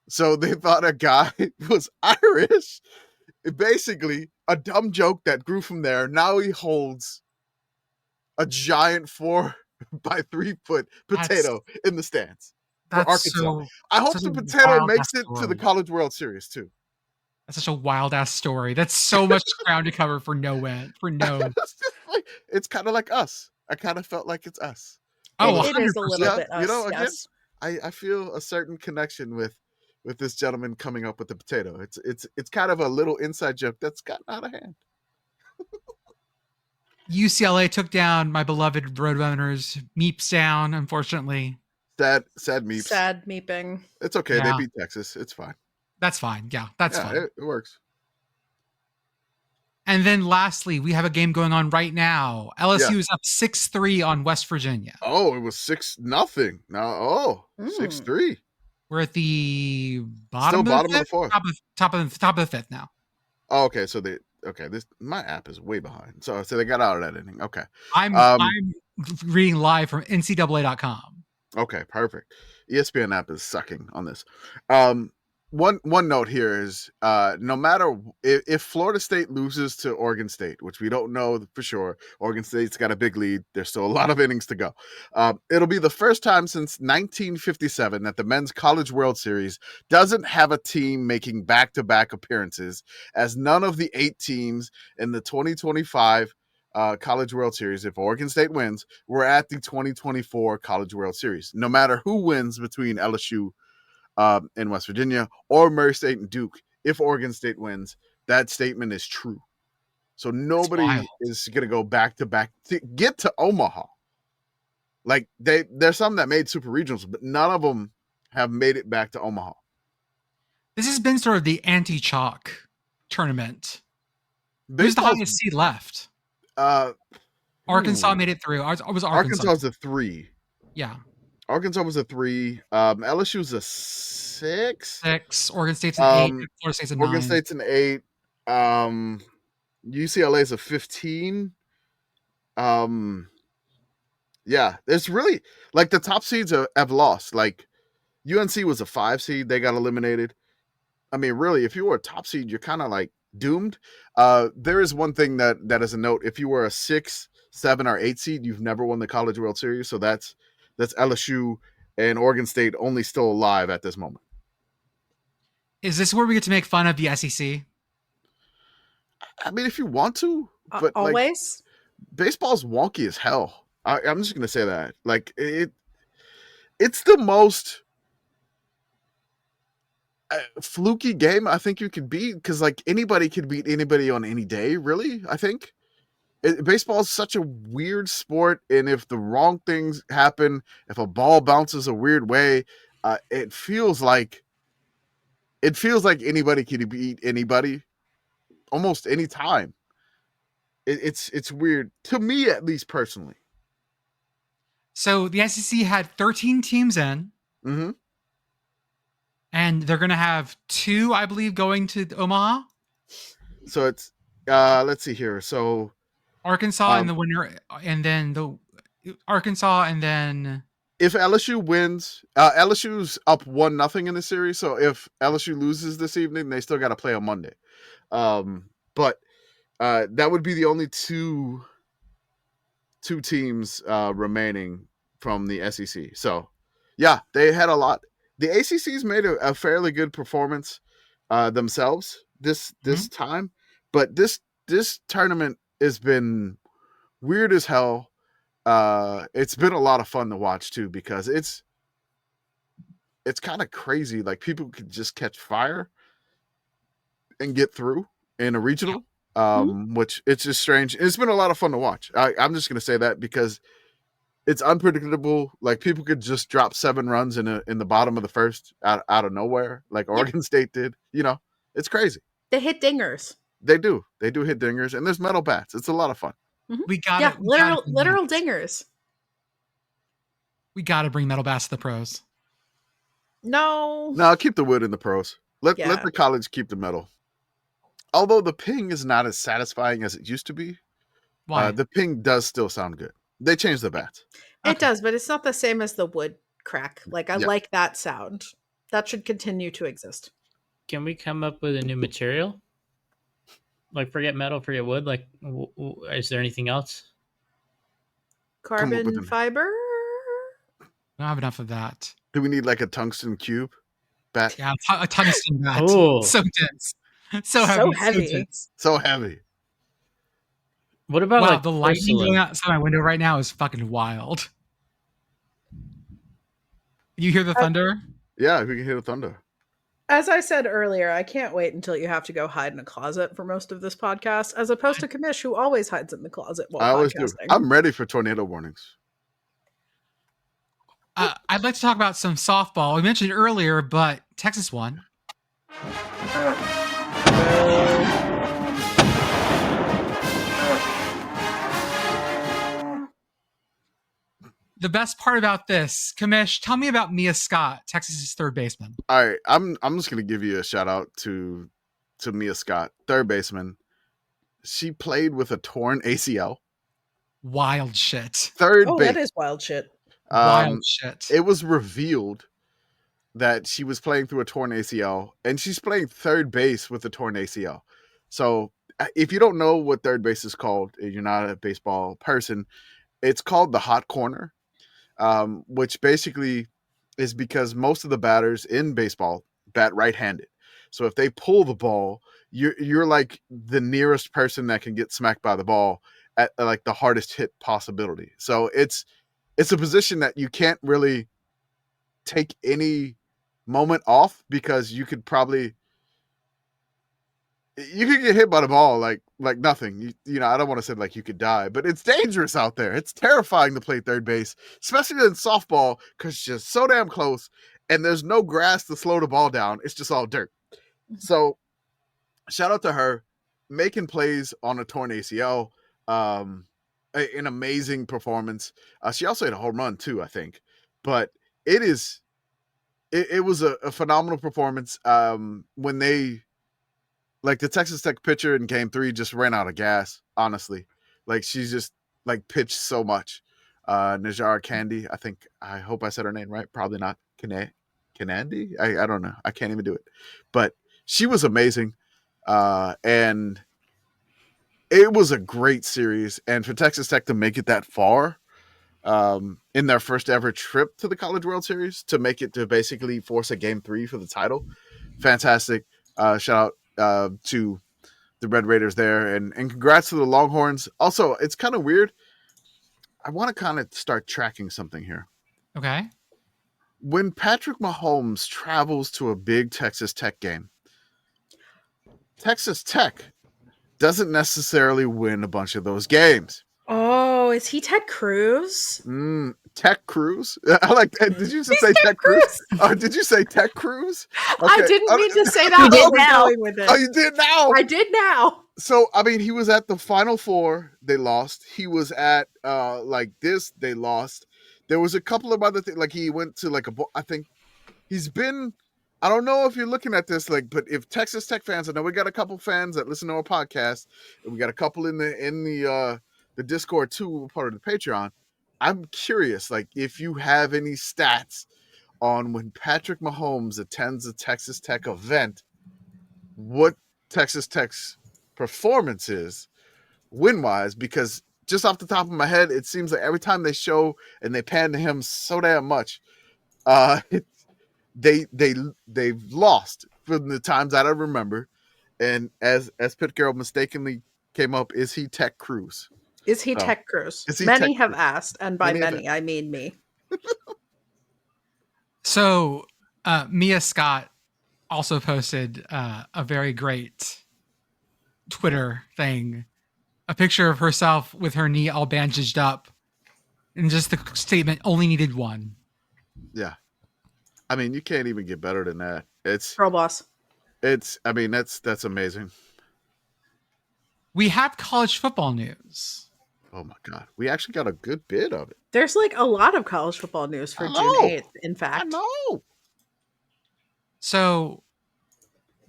So they thought a guy was Irish. Basically, a dumb joke that grew from there. Now he holds a giant 4 by 3 foot potato in the stands for Arkansas. I hope the potato makes it to the College World Series too. That's such a wild ass story. That's so much ground to cover for no win. It's kind of like us. I kind of felt like it's us. Oh, it is a little bit us. again, Yes. I feel a certain connection with with this gentleman coming up with the potato. It's kind of a little inside joke that's gotten out of hand. UCLA took down my beloved Roadrunners. Meeps down, unfortunately. Sad meeps. Sad meeping. It's okay. They Yeah. beat Texas. It's fine. That's fine. Yeah, that's Yeah, fine. it works. And then lastly, we have a game going on right now. LSU is up 6-3 on West Virginia. Oh, it was 6-0. Now, 6-3. We're at the bottom, Still of, bottom the of the fourth. top of the fifth now. Oh, okay. So this my app is way behind. So they got out of that inning. Okay. I'm reading live from NCAA.com. Okay, perfect. ESPN app is sucking on this. One note here is no matter if Florida State loses to Oregon State, which we don't know for sure, Oregon State's got a big lead. There's still a lot of innings to go. It'll be the first time since 1957 that the Men's College World Series doesn't have a team making back-to-back appearances, as none of the 8 teams in the 2025 College World Series, if Oregon State wins, we're at the 2024 College World Series. No matter who wins between LSU in West Virginia or Murray State and Duke, if Oregon State wins, that statement is true. So nobody is going to go back to back to get to Omaha. Like there's some that made super regionals, but none of them have made it back to Omaha. This has been sort of the anti-chalk tournament. Who's the highest seed left? Arkansas made it through. It was Arkansas. Arkansas's a 3. Yeah. Arkansas was a 3. LSU's a 6. 6. Oregon State's an 8. Florida State's a 9. Oregon State's an 8. UCLA's a 15. Yeah, it's really like the top seeds have lost. Like UNC was a 5 seed, they got eliminated. I mean, really, if you were a top seed, you're kind of like doomed. There is one thing that is a note: if you were a 6, 7, or 8 seed, you've never won the College World Series. So that's LSU and Oregon State only still alive at this moment. Is this where we get to make fun of the SEC? I mean, if you want to, but always. Like, baseball's wonky as hell. I'm just gonna say that. Like it's the most fluky game I think you could beat, because like anybody could beat anybody on any day. Really, I think baseball is such a weird sport, and if the wrong things happen, if a ball bounces a weird way, it feels like anybody could beat anybody almost any time. It's weird to me, at least personally. So the SEC had 13 teams in, and they're going to have 2, I believe, going to Omaha. So it's let's see here. So Arkansas in the winner, and then Arkansas, and then if LSU wins, LSU's up 1-0 in the series. So if LSU loses this evening, they still got to play on Monday. But that would be the only two teams remaining from the SEC. So yeah, they had a lot. The ACC's made a fairly good performance themselves this time, but this tournament has been weird as hell. It's been a lot of fun to watch too, because it's kind of crazy. Like people could just catch fire and get through in a regional, which it's just strange. It's been a lot of fun to watch. I'm just going to say that because it's unpredictable. Like people could just drop 7 runs in the bottom of the first out of nowhere, like Oregon State did. You know, it's crazy. They hit dingers. They do hit dingers, and there's metal bats. It's a lot of fun. We got literal dingers. We got to bring metal bats to the pros. No, keep the wood in the pros. Let the college keep the metal. Although the ping is not as satisfying as it used to be. Why? The ping does still sound good. They changed the bats. It does, but it's not the same as the wood crack. Like I like that sound. That should continue to exist. Can we come up with a new material? Like forget metal, forget wood. Like, is there anything else? Carbon fiber? I don't have enough of that. Do we need like a tungsten cube bat? Yeah, a tungsten bat. Oh. So dense. So heavy. So heavy. What about the lightning going outside my window right now is fucking wild. You hear the thunder? Yeah, we can hear the thunder. As I said earlier, I can't wait until you have to go hide in a closet for most of this podcast, as opposed to Kamish, who always hides in the closet while I always do. podcasting. I'm ready for tornado warnings. I'd like to talk about some softball. We mentioned it earlier, but Texas won. The best part about this, Kamish, tell me about Mia Scott, Texas's third baseman. All right, I'm just gonna give you a shout out to Mia Scott, third baseman. She played with a torn ACL. Wild shit. Third Oh, base. that is wild shit. Wild shit. It was revealed that she was playing through a torn ACL, and she's playing third base with a torn ACL. So if you don't know what third base is called, and you're not a baseball person, it's called the hot corner, which basically is because most of the batters in baseball bat right-handed. So if they pull the ball, you're like the nearest person that can get smacked by the ball at like the hardest hit possibility. So it's a position that you can't really take any moment off, because you could get hit by the ball like nothing. You know, I don't want to say like you could die, but it's dangerous out there. It's terrifying to play third base, especially in softball, because it's just so damn close and there's no grass to slow the ball down. It's just all dirt. So shout out to her making plays on a torn ACL. An amazing performance. She also had a home run too, I think. But it was a phenomenal performance. When they, like, the Texas Tech pitcher in Game 3 just ran out of gas. Honestly, like, she's just like pitched so much. Najara Candy, I hope I said her name right. Probably not. Candy. I don't know. I can't even do it. But she was amazing, and it was a great series. And for Texas Tech to make it that far, in their first ever trip to the College World Series, to make it to basically force a Game 3 for the title, fantastic. Shout out to the Red Raiders there, and congrats to the Longhorns. Also, it's kind of weird. I want to kind of start tracking something here. Okay. When Patrick Mahomes travels to a big Texas Tech game, Texas Tech doesn't necessarily win a bunch of those games. Oh, is he Ted Cruz? Tech Cruz? I like. Did you just say Tech Cruz? Oh, did you say Tech Cruz? Okay. I didn't mean to say that. You did I was now. going with it. Oh, you did now. I did now. So, I mean, he was at the Final Four. They lost. He was at like this. They lost. There was a couple of other things. Like, he went to like I think he's been. I don't know if you're looking at this, like, but if Texas Tech fans, I know we got a couple fans that listen to our podcast, and we got a couple in the Discord too, part of the Patreon. I'm curious, like, if you have any stats on when Patrick Mahomes attends a Texas Tech event, what Texas Tech's performance is win-wise, because just off the top of my head, it seems like every time they show and they pan to him so damn much, they've lost from the times that I remember. And as Pit Carroll mistakenly came up, is he Tech Cruz? Is he Tech Cruz? Is he Many Tech have Cruz? asked, and by Many have many I mean me. So Mia Scott also posted a very great Twitter thing, a picture of herself with her knee all bandaged up, and just the statement, only needed one. Yeah. I mean, you can't even get better than that. Girl boss. I mean, that's amazing. We have college football news. Oh my God. We actually got a good bit of it. There's like a lot of college football news for I June know. 8th, in fact. I know. So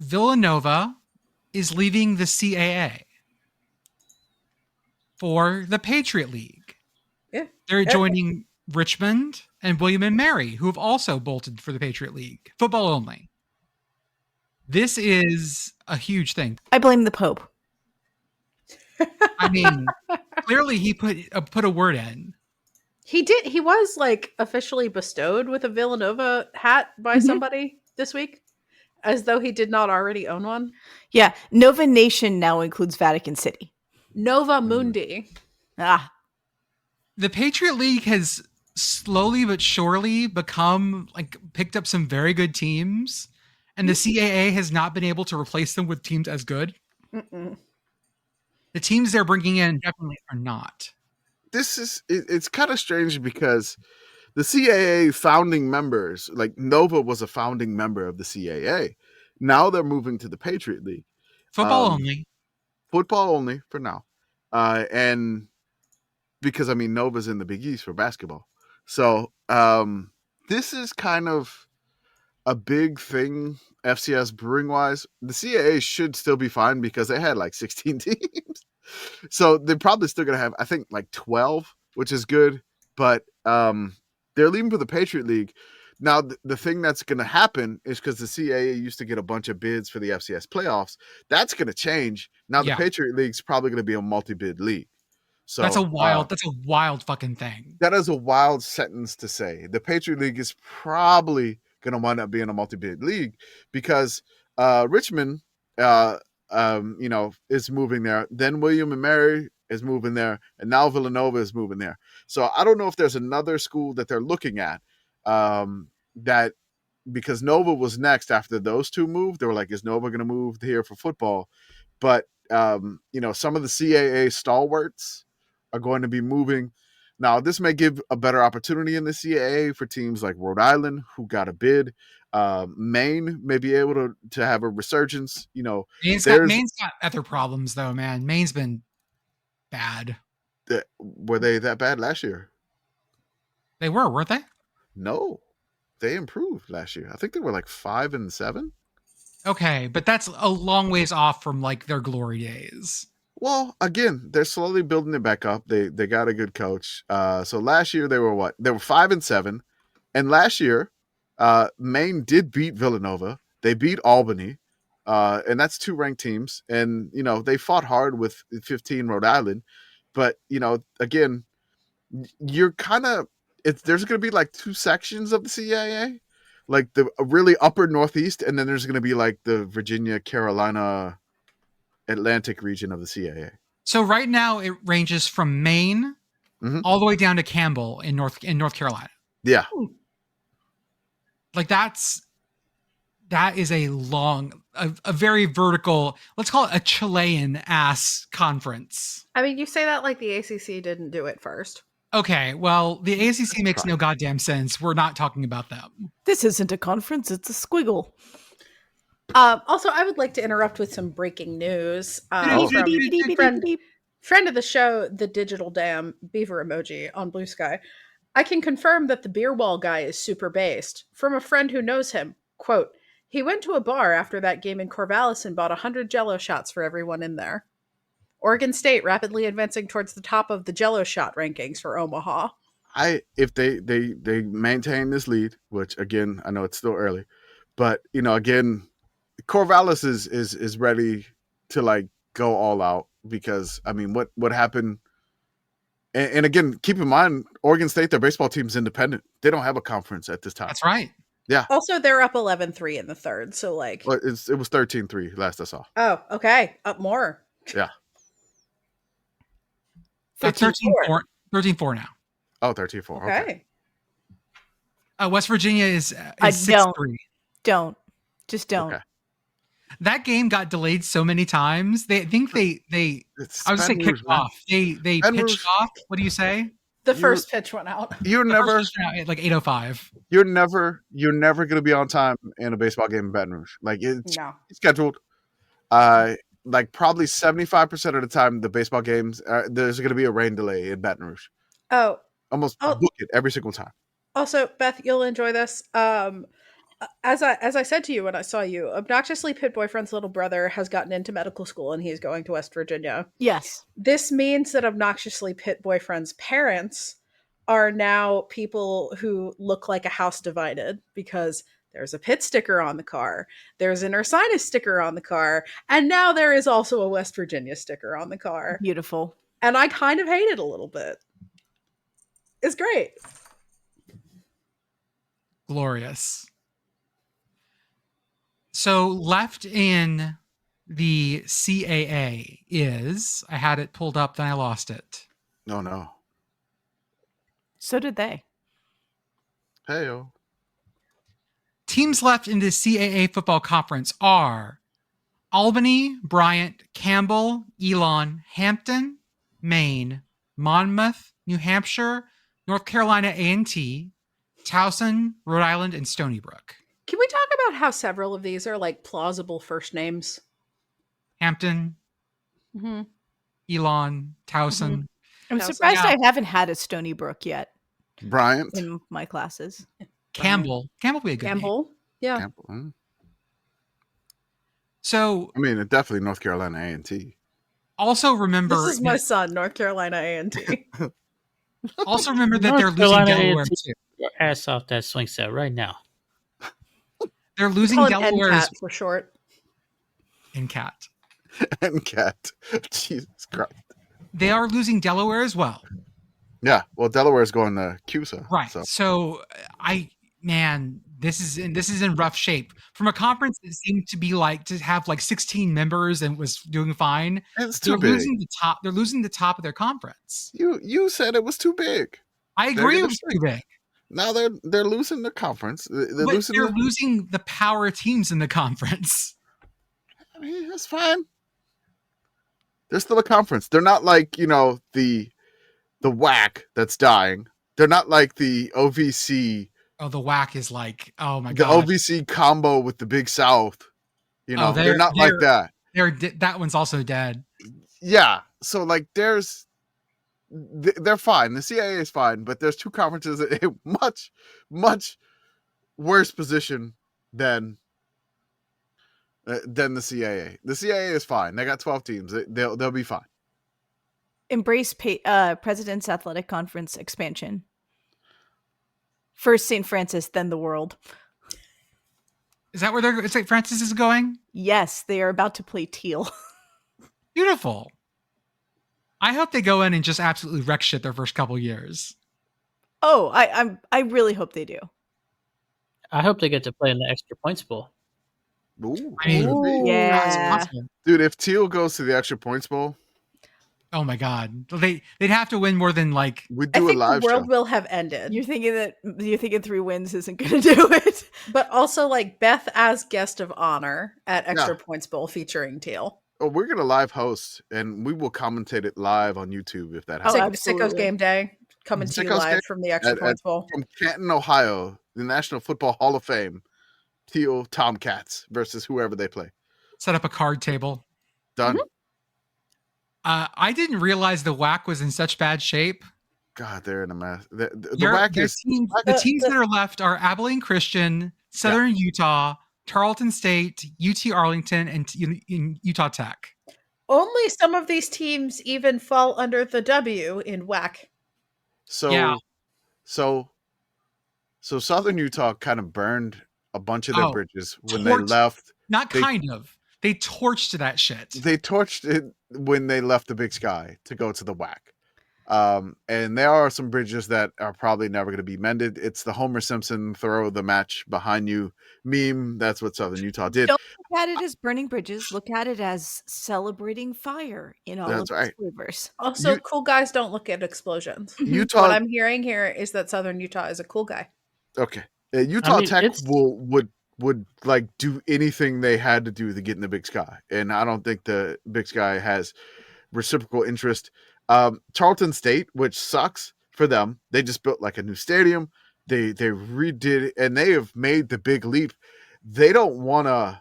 Villanova is leaving the CAA for the Patriot League. Yeah. They're joining Richmond and William and Mary, who have also bolted for the Patriot League. Football only. This is a huge thing. I blame the Pope. I mean, clearly he put a word in. He did. He was like officially bestowed with a Villanova hat by somebody this week, as though he did not already own one. Yeah, Nova Nation now includes Vatican City. Nova Mundi. Ah, The Patriot League has slowly but surely picked up some very good teams, and the CAA has not been able to replace them with teams as good. Mm-mm. The teams they're bringing in definitely are not. It's kind of strange because the CAA founding members, like Nova was a founding member of the CAA. Now they're moving to the Patriot League. Football only. Football only for now. And because, I mean, Nova's in the Big East for basketball. So this is kind of a big thing FCS brewing wise. The CAA should still be fine because they had like 16 teams. So they're probably still going to have, I think, like 12, which is good. But they're leaving for the Patriot League. Now, the thing that's going to happen is because the CAA used to get a bunch of bids for the FCS playoffs. That's going to change. Now, the Patriot League's probably going to be a multi-bid league. So that's a wild fucking thing. That is a wild sentence to say. The Patriot League is probably going to wind up being a multi-bid league because Richmond, is moving there. Then William and Mary is moving there, and now Villanova is moving there. So I don't know if there's another school that they're looking at that, because Nova was next after those two moved. They were like, is Nova going to move here for football? But some of the CAA stalwarts are going to be moving. Now, this may give a better opportunity in the CAA for teams like Rhode Island, who got a bid. Maine may be able to have a resurgence. Maine's got other problems, though, man. Maine's been bad. Were they that bad last year? They were, weren't they? No, they improved last year. I think they were like 5-7. Okay, but that's a long ways off from like their glory days. Well, again, they're slowly building it back up. They got a good coach. So last year they were what? They were 5-7, and last year, Maine did beat Villanova. They beat Albany, and that's 2 ranked teams. And they fought hard with 15 Rhode Island, but again, you're kind of there's going to be like 2 sections of the CAA, like the really upper Northeast, and then there's going to be like the Virginia, Carolina, Atlantic region of the CAA. So right now it ranges from Maine all the way down to Campbell in North Carolina. Yeah. Like that is a very vertical, let's call it a Chilean ass conference. I mean, you say that like the ACC didn't do it first. Okay, well, the ACC makes no goddamn sense. We're not talking about them. This isn't a conference, it's a squiggle. Also, I would like to interrupt with some breaking news from friend of the show, the Digital Dam Beaver emoji on Blue Sky. I can confirm that the beer wall guy is super based. From a friend who knows him, quote, he went to a bar after that game in Corvallis and bought 100 Jell-O shots for everyone in there. Oregon State rapidly advancing towards the top of the Jell-O shot rankings for Omaha. If they maintain this lead, which again, I know it's still early, but again, Corvallis is ready to like go all out because I mean, what happened? And again, keep in mind, Oregon State, their baseball team is independent. They don't have a conference at this time. That's right. Yeah. Also, they're up 11-3 in the third, so like it was 13-3 last I saw. Oh, okay, up more. Yeah. 13-4 now. Oh, 13-4. Okay. West Virginia is 6-3. Just don't. Okay. That game got delayed so many times. I would say kicked off. They pitched off. What do you say? The first pitch went out. You're never at like 8:05. You're never going to be on time in a baseball game in Baton Rouge. Like it's scheduled. Like probably 75% of the time, the baseball games there's going to be a rain delay in Baton Rouge. Book it every single time. Also, Beth, you'll enjoy this. As I said to you when I saw you, obnoxiously Pit Boyfriend's little brother has gotten into medical school and he's going to West Virginia. Yes. This means that obnoxiously Pit Boyfriend's parents are now people who look like a house divided because there's a Pitt sticker on the car, there's an Ursinus sticker on the car, and now there is also a West Virginia sticker on the car. Beautiful. And I kind of hate it a little bit. It's great. Glorious. So left in the CAA is, I had it pulled up, then I lost it. No. So did they. Hey-o. Teams left in the CAA football conference are Albany, Bryant, Campbell, Elon, Hampton, Maine, Monmouth, New Hampshire, North Carolina A&T, Towson, Rhode Island, and Stony Brook. Can we talk about how several of these are like plausible first names? Hampton, Mm-hmm. Elon, Towson. I'm Towson. surprised Yeah. I haven't had a Stony Brook yet Bryant. in my classes. Campbell. Campbell would be a good name. Campbell. Yeah. Campbell. So I mean, definitely North Carolina A&T. also remember This is my son, North Carolina A&T. also remember that North they're losing Carolina Delaware A&T. too. Your ass off that swing set right now. They're losing Call him Delaware's NCAT for short. in cat. And Cat. Jesus Christ. They are losing Delaware as well. Yeah, well, Delaware's going to CUSA. Right. So. So this is in rough shape. From a conference that seemed to be like to have like 16 members and was doing fine. It's They're too big. losing the top. They're losing the top of their conference. You said it was too big. I They're agree it gonna was too big. Now they're losing the conference. They're But losing. they're losing the power teams in the conference. I mean, that's fine. They're still a conference. They're not like the WAC that's dying. They're not like the OVC. Oh, the WAC is like, oh my The god. OVC combo with the Big South. Oh, they're not like that. That one's also dead. Yeah. So like, they're fine. The CIA is fine, but there's two conferences in a much, much worse position than the CAA. The CAA is fine. They got 12 teams. They'll be fine. Embrace President's Athletic Conference expansion. First St. Francis, then the world. Is that where St. Francis is going? Yes, they are about to play Teal. Beautiful. I hope they go in and just absolutely wreck shit their first couple years. Oh, I really hope they do. I hope they get to play in the extra points bowl. Ooh, I mean, could be. Yeah. Dude, if Teal goes to the extra points bowl, Oh my god, they'd have to win more than like. we'd I do a think the live world show. will have ended. You're thinking 3 wins isn't going to do it. But also like Beth as guest of honor at Extra Yeah. Points Bowl featuring Teal. Oh, we're gonna live host, and we will commentate it live on YouTube if that Oh, happens. Sickos absolutely. Game Day coming to you Sickos live Game from the Extra at- Points Bowl. From Canton, Ohio, the National Football Hall of Fame, Teal Tomcats versus whoever they play. Set up a card table. Done. I didn't realize the WAC was in such bad shape. God, they're in a mess. The Your- WAC their is teams, the teams that are left are Abilene Christian, Southern Utah, Tarleton State, UT Arlington, and Utah Tech. Only some of these teams even fall under the W in WAC. so. Yeah. So Southern Utah kind of burned a bunch of their Oh, bridges when they torched. left. Not They- kind of. They torched that shit. They torched it when they left the Big Sky to go to the WAC. And there are some bridges that are probably never going to be mended. It's the Homer Simpson throw the match behind you meme. That's what Southern Utah did. Don't look at it as burning bridges. Look at it as celebrating fire in all That's of right. its flavors. Also, You- cool guys don't look at explosions. Utah. What I'm hearing here is that Southern Utah is a cool guy. Okay. Utah mean, Tech it's- would like do anything they had to do to get in the Big Sky, and I don't think the Big Sky has reciprocal interest. Tarleton State, which sucks for them, they just built like a new stadium. They redid it, and they have made the big leap. They don't want to.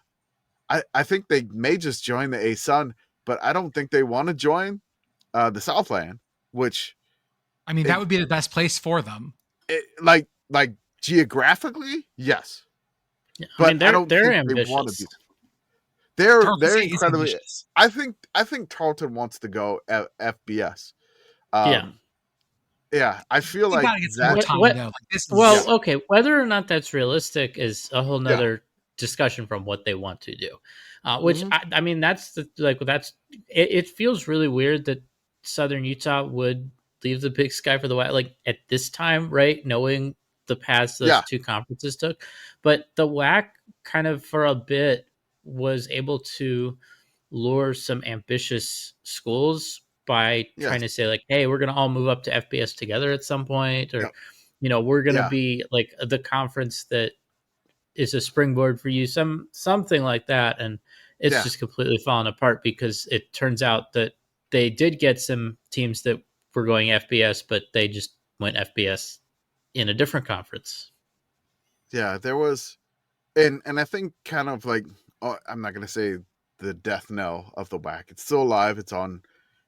I think they may just join the ASUN, but I don't think they want to join the Southland, which I mean, that would be the best place for them. like geographically, yes. Yeah, But I mean, they're don't think ambitious. They want to be. They're Tarleton State is incredibly. ambitious. I think Tarleton wants to go FBS. Yeah. Yeah. I feel You like gotta get some more that. time what- though. Like, this is, Well, okay, whether or not that's realistic is a whole nother discussion from what they want to do. Which Mhm. I mean, it feels really weird that Southern Utah would leave the Big Sky for the WAC, like at this time, right? Knowing the paths those Yeah. two conferences took, but the WAC kind of for a bit was able to lure some ambitious schools by Yes. trying to say like, hey, we're going to all move up to FBS together at some point, or Yep. we're going to Yeah. be like the conference that is a springboard for you, something like that, and it's Yeah. just completely fallen apart because it turns out that they did get some teams that were going FBS, but they just went FBS in a different conference. Yeah, there was, and I think kind of like, I'm not gonna say the death knell of the WAC. It's still alive. It's on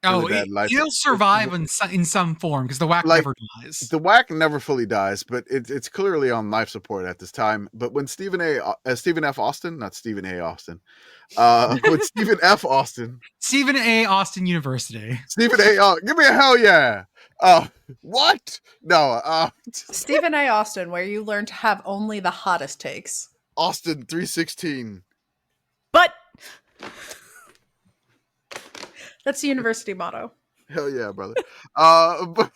really bad life. It'll survive in some form because the WAC Like, never dies. The WAC never fully dies, but it's clearly on life support at this time. But when Stephen F. Austin, not Stephen A. Austin, when Stephen F. Austin, Stephen A. Austin University. Stephen A. Give me a hell yeah! What? No, Stephen A. Austin, where you learn to have only the hottest takes. Austin 316. But That's the university motto. Hell yeah, brother. But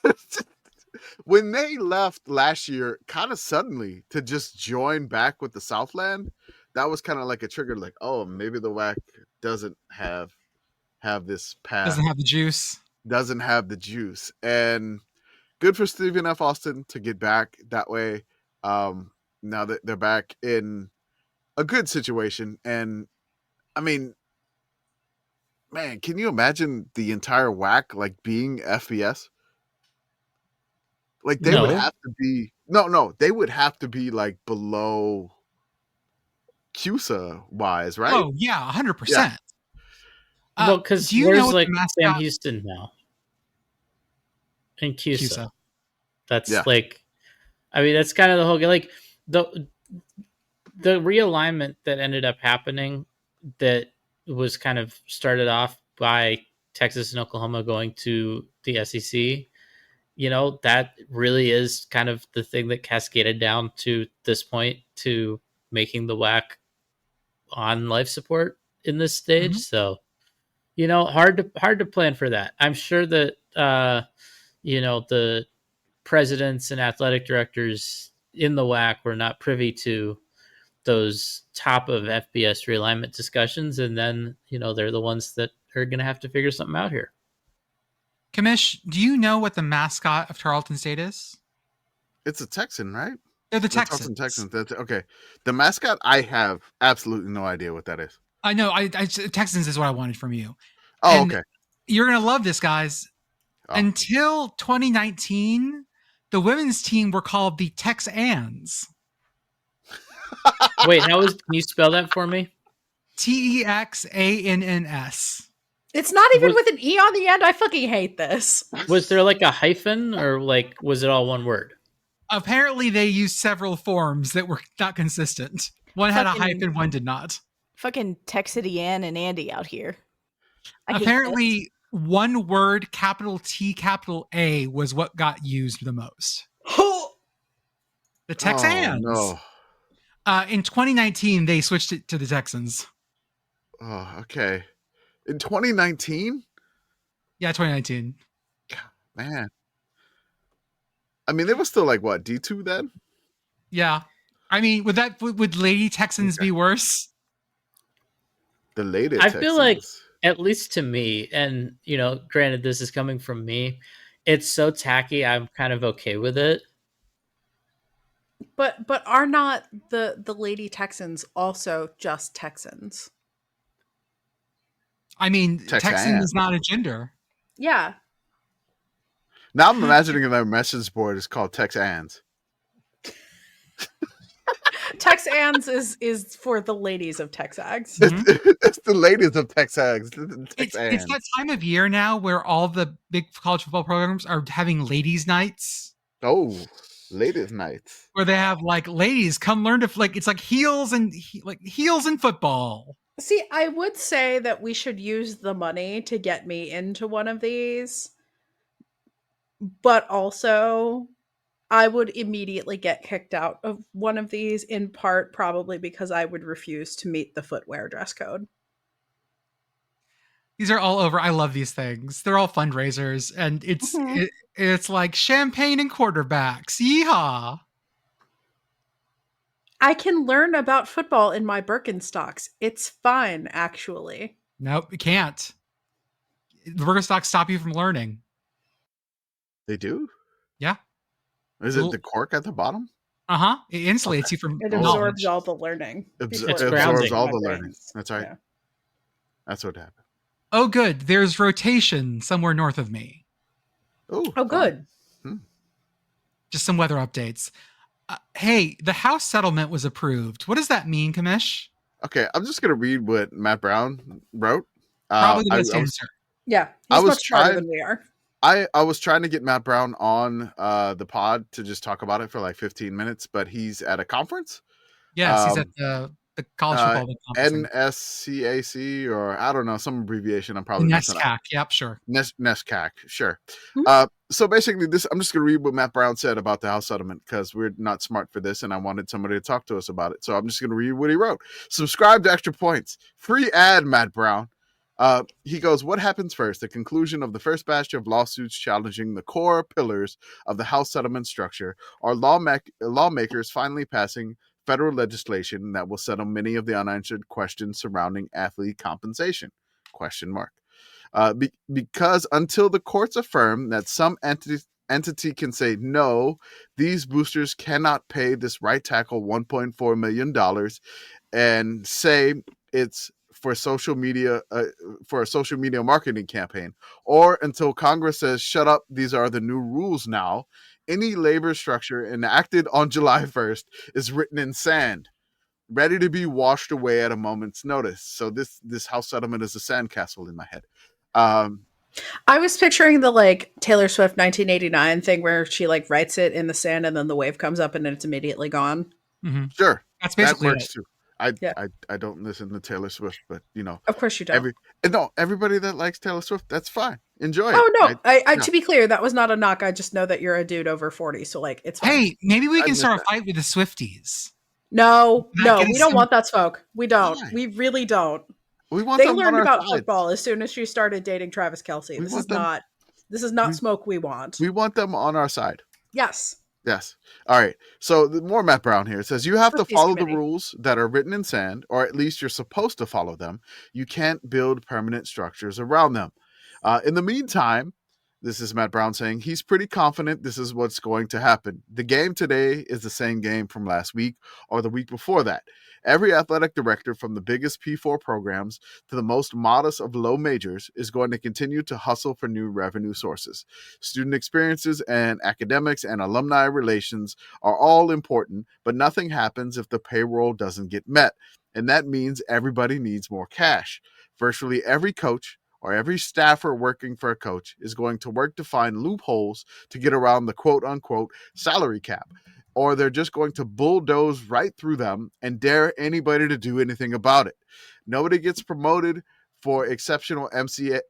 when they left last year, kind of suddenly to just join back with the Southland, that was kind of like a trigger. Like, oh, maybe the WAC doesn't have this path. Doesn't have the juice. Doesn't have the juice. And good for Stephen F. Austin to get back that way. Now that they're back in a good situation. And I mean, man, can you imagine the entire WAC like being FBS? Like they would No. have to be they would have to be like below CUSA wise, right? Oh yeah, 100%. Well, because do you where's know what like the Sam mascot? Houston now? In CUSA. CUSA. That's Yeah. like, I mean, that's kind of the whole, like the realignment that ended up happening that was kind of started off by Texas and Oklahoma going to the SEC. You know, that really is kind of the thing that cascaded down to this point to making the WAC on life support in this stage. Mhm. So, you know, hard to plan for that. I'm sure that you know, the presidents and athletic directors in the WAC were not privy to those top of FBS realignment discussions, and then, you know, they're the ones that are going to have to figure something out here. Kamish, do you know what the mascot of Tarleton State is? It's a Texan, right? They're the The Tarleton Texans. Texans. That's okay. The mascot, I have absolutely no idea what that is. I know. Texans is what I wanted from you. Oh, And okay. You're gonna love this, guys. Oh. Until 2019, the women's team were called the Texans. Wait, can you spell that for me? TEXANNS. It's not even Was- with an E on the end. I fucking hate this. Was there like a hyphen, or like was it all one word? Apparently, they used several forms that were not consistent. One had a Fucking- hyphen, one did not. fucking Texity Ann and Andy out here. I hate Apparently, one word, capital T, capital A, was what got used the most. The Texans. Oh, no. In 2019, they switched it to the Texans. Oh, okay. In 2019, Yeah, 2019. man. I mean, they were still like what, D2 then? Yeah. I mean, would Lady Texans be worse? The latest. I feel like, at least to me, and, you know, granted, this is coming from me, it's so tacky, I'm kind of okay with it. But are not the Lady Texans also just Texans? I mean, Texan. Texan is not a gender. Yeah. Now I'm imagining their message board is called Texans. Texans is for the ladies of Texags. Mhm. It's the ladies of Texans. It's that time of year now where all the big college football programs are having ladies' nights. Oh, ladies' nights. Where they have like ladies come learn to it's like heels and football. See, I would say that we should use the money to get me into one of these. But also, I would immediately get kicked out of one of these, in part probably because I would refuse to meet the footwear dress code. These are all over. I love these things. They're all fundraisers, and Mhm. it's like champagne and quarterbacks. Yeehaw! I can learn about football in my Birkenstocks. It's fine, actually. Nope, you can't. The Birkenstocks stop you from learning. They do? Yeah. Is it the cork at the bottom? It insulates you from It knowledge. absorbs all the learning. before It's it absorbs grounding. goes all to the my learning. brains. That's right. Yeah. That's what happened. Oh, good. There's rotation somewhere north of me. Oh, fun. good. Just some weather updates. Hey, the House settlement was approved. What does that mean, Kamish? Okay, I'm just gonna read what Matt Brown wrote. Probably the I best was answer. Yeah, I he's was much smarter trying- than we are. I was trying to get Matt Brown on the pod to just talk about it for like 15 minutes, but he's at a conference. Yes, he's at the college football league conference. NSCAC, or I don't know, some abbreviation. I'm The probably messing up. NESCAC. Yep, sure. NESCAC, sure. Mhm. So basically, I'm just going to read what Matt Brown said about the House settlement because we're not smart for this, and I wanted somebody to talk to us about it. So I'm just going to read what he wrote. Subscribe to Extra Points. Free ad, Matt Brown. He goes, what happens first? The conclusion of the first batch of lawsuits challenging the core pillars of the House settlement structure, or lawmakers finally passing federal legislation that will settle many of the unanswered questions surrounding athlete compensation? Question mark. Because until the courts affirm that some entity can say no, these boosters cannot pay this right tackle $1.4 million and say it's for social media for a social media marketing campaign, or until Congress says shut up, these are the new rules now, any labor structure enacted on July 1st is written in sand, ready to be washed away at a moment's notice. So this House settlement is a sandcastle in my head. I was picturing the Taylor Swift 1989 thing where she writes it in the sand and then the wave comes up and then it's immediately gone. Mm-hmm. Sure, That's that basically works it. too. Yeah. I don't listen to Taylor Swift, but Of course you don't. everybody that likes Taylor Swift, that's fine. Enjoy it. Oh no! I no. to be clear, that was not a knock. I just know that you're a dude over 40, so it's fine. Hey, maybe we I can missed start a that. fight with the Swifties. No, Not getting we don't some- want that smoke. We don't. Why? We really don't. We want They them on learned our about sides. football as soon as she started dating Travis Kelce. We This want is them- not. This is not we- smoke we want. We want them on our side. Yes. Yes. All right. So more Matt Brown here. It says you have to Swifties follow the committee. rules that are written in sand, or at least you're supposed to follow them. You can't build permanent structures around them. In the meantime, this is Matt Brown saying he's pretty confident this is what's going to happen. The game today is the same game from last week or the week before that. Every athletic director, from the biggest P4 programs to the most modest of low majors, is going to continue to hustle for new revenue sources. Student experiences and academics and alumni relations are all important, but nothing happens if the payroll doesn't get met. And that means everybody needs more cash. Virtually every coach or every staffer working for a coach is going to work to find loopholes to get around the quote unquote salary cap, or they're just going to bulldoze right through them and dare anybody to do anything about it. Nobody gets promoted for exceptional NCAA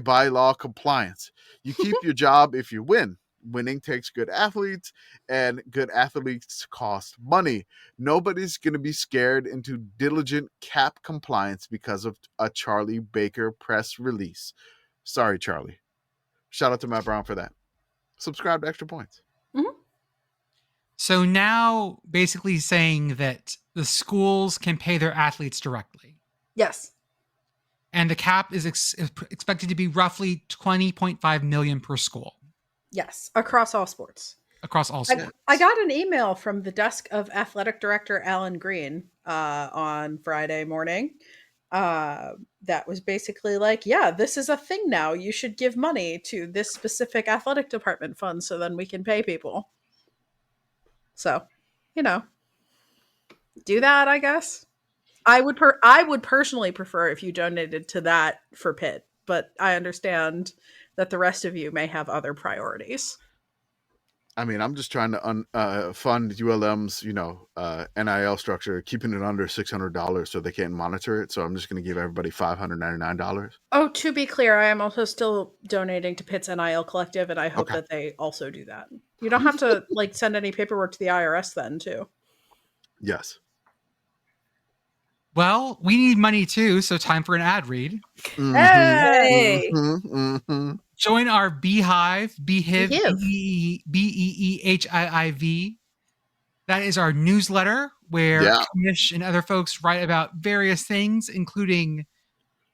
bylaw compliance. You keep your job if you win. Winning takes good athletes, and good athletes cost money. Nobody's going to be scared into diligent cap compliance because of a Charlie Baker press release. Sorry, Charlie. Shout out to Matt Brown for that. Subscribe to Extra Points. So now basically saying that the schools can pay their athletes directly. Yes. And the cap is expected to be roughly 20.5 million per school Yes. Across all sports. across all sports. I got an email from the desk of athletic director Alan Green on Friday morning. That was basically yeah, this is a thing now. You should give money to this specific athletic department fund so then we can pay people. So, do that, I guess. I would personally prefer if you donated to that for Pitt, but I understand that the rest of you may have other priorities. I mean, I'm just trying to fund ULM's, NIL structure, keeping it under $600 so they can't monitor it. So I'm just going to give everybody $599. Oh, to be clear, I am also still donating to Pitt's NIL Collective, and I hope Okay. that they also do that. You don't have to send any paperwork to the IRS then, too. Yes. Well, we need money too, so time for an ad read. Mm-hmm. Hey! Mm-hmm. Join our Beehive, Beehive. Beehive. That is our newsletter where Yeah. Kamish and other folks write about various things, including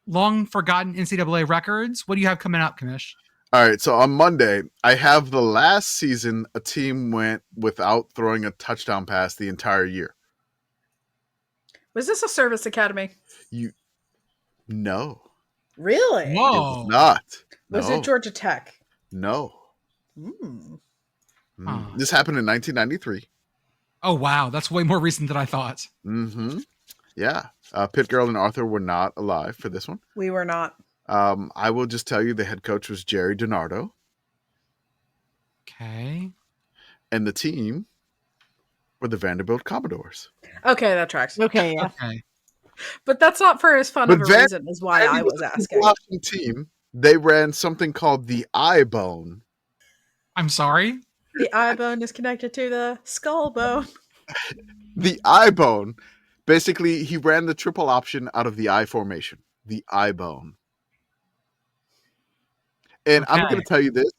long forgotten NCAA records. What do you have coming up, Kamish? All right, so on Monday, I have the last season a team went without throwing a touchdown pass the entire year. Was this a service academy? You no, Really? it was Whoa. not. Was it No, Georgia Tech? no. Mm. Huh. This happened in 1993. Oh, wow. That's way more recent than I thought. Mm-hmm. Yeah, Pitt Girl and Arthur were not alive for this one. We were not. I will just tell you the head coach was Jerry DiNardo, Okay. and the team were the Vanderbilt Commodores. Okay, that tracks. Okay, yeah. Okay. But that's not for as fun But of a reason as why I was asking. Washington team. They ran something called the eye bone. I'm sorry. The eye bone is connected to the skull bone. The eye bone. Basically, he ran the triple option out of the eye formation. The eye bone. And I'm Okay. going to tell you this.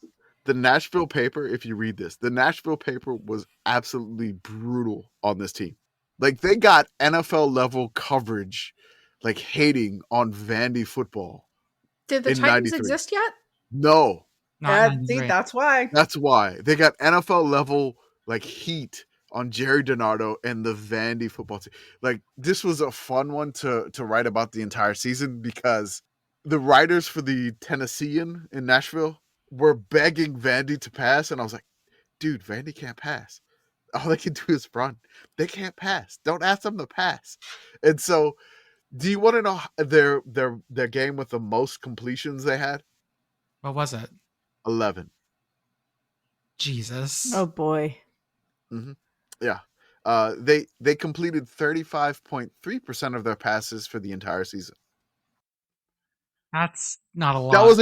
The Nashville paper, if you read this, the Nashville paper was absolutely brutal on this team. Like, they got NFL level coverage, like hating on Vandy football. Did the In Titans 93. exist yet? No, Not See, 93. that's why. that's why. They got NFL level like heat on Jerry DiNardo and the Vandy football team. Like, this was a fun one to write about the entire season because the writers for the Tennessean in Nashville were begging Vandy to pass, and I was like, dude, Vandy can't pass. All they can do is run. They can't pass. Don't ask them to pass. And so, do you want to know their game with the most completions they had? What was it? 11. Jesus. Oh boy. Mm-hmm. Yeah. They completed 35.3% of their passes for the entire season. That's not a lot. That was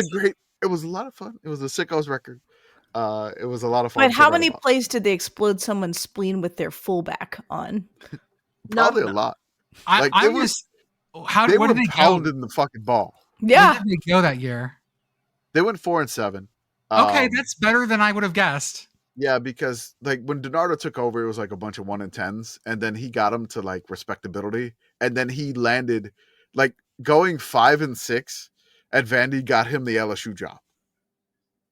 it was a lot of fun. It was a sickos record. It was a lot of fun. But to how write many about. plays did they explode someone's spleen with their fullback on? Probably Not a lot. I, Like, I'm it was, just. How they where were did they go? pounding the fucking ball. Where Yeah. did they go that year? They went 4-7. Okay, that's better than I would have guessed. Yeah, because like when DiNardo took over, it was like a bunch of 1-10s, and then he got them to like respectability, and then he landed like going 5-6 at Vandy got him the LSU job,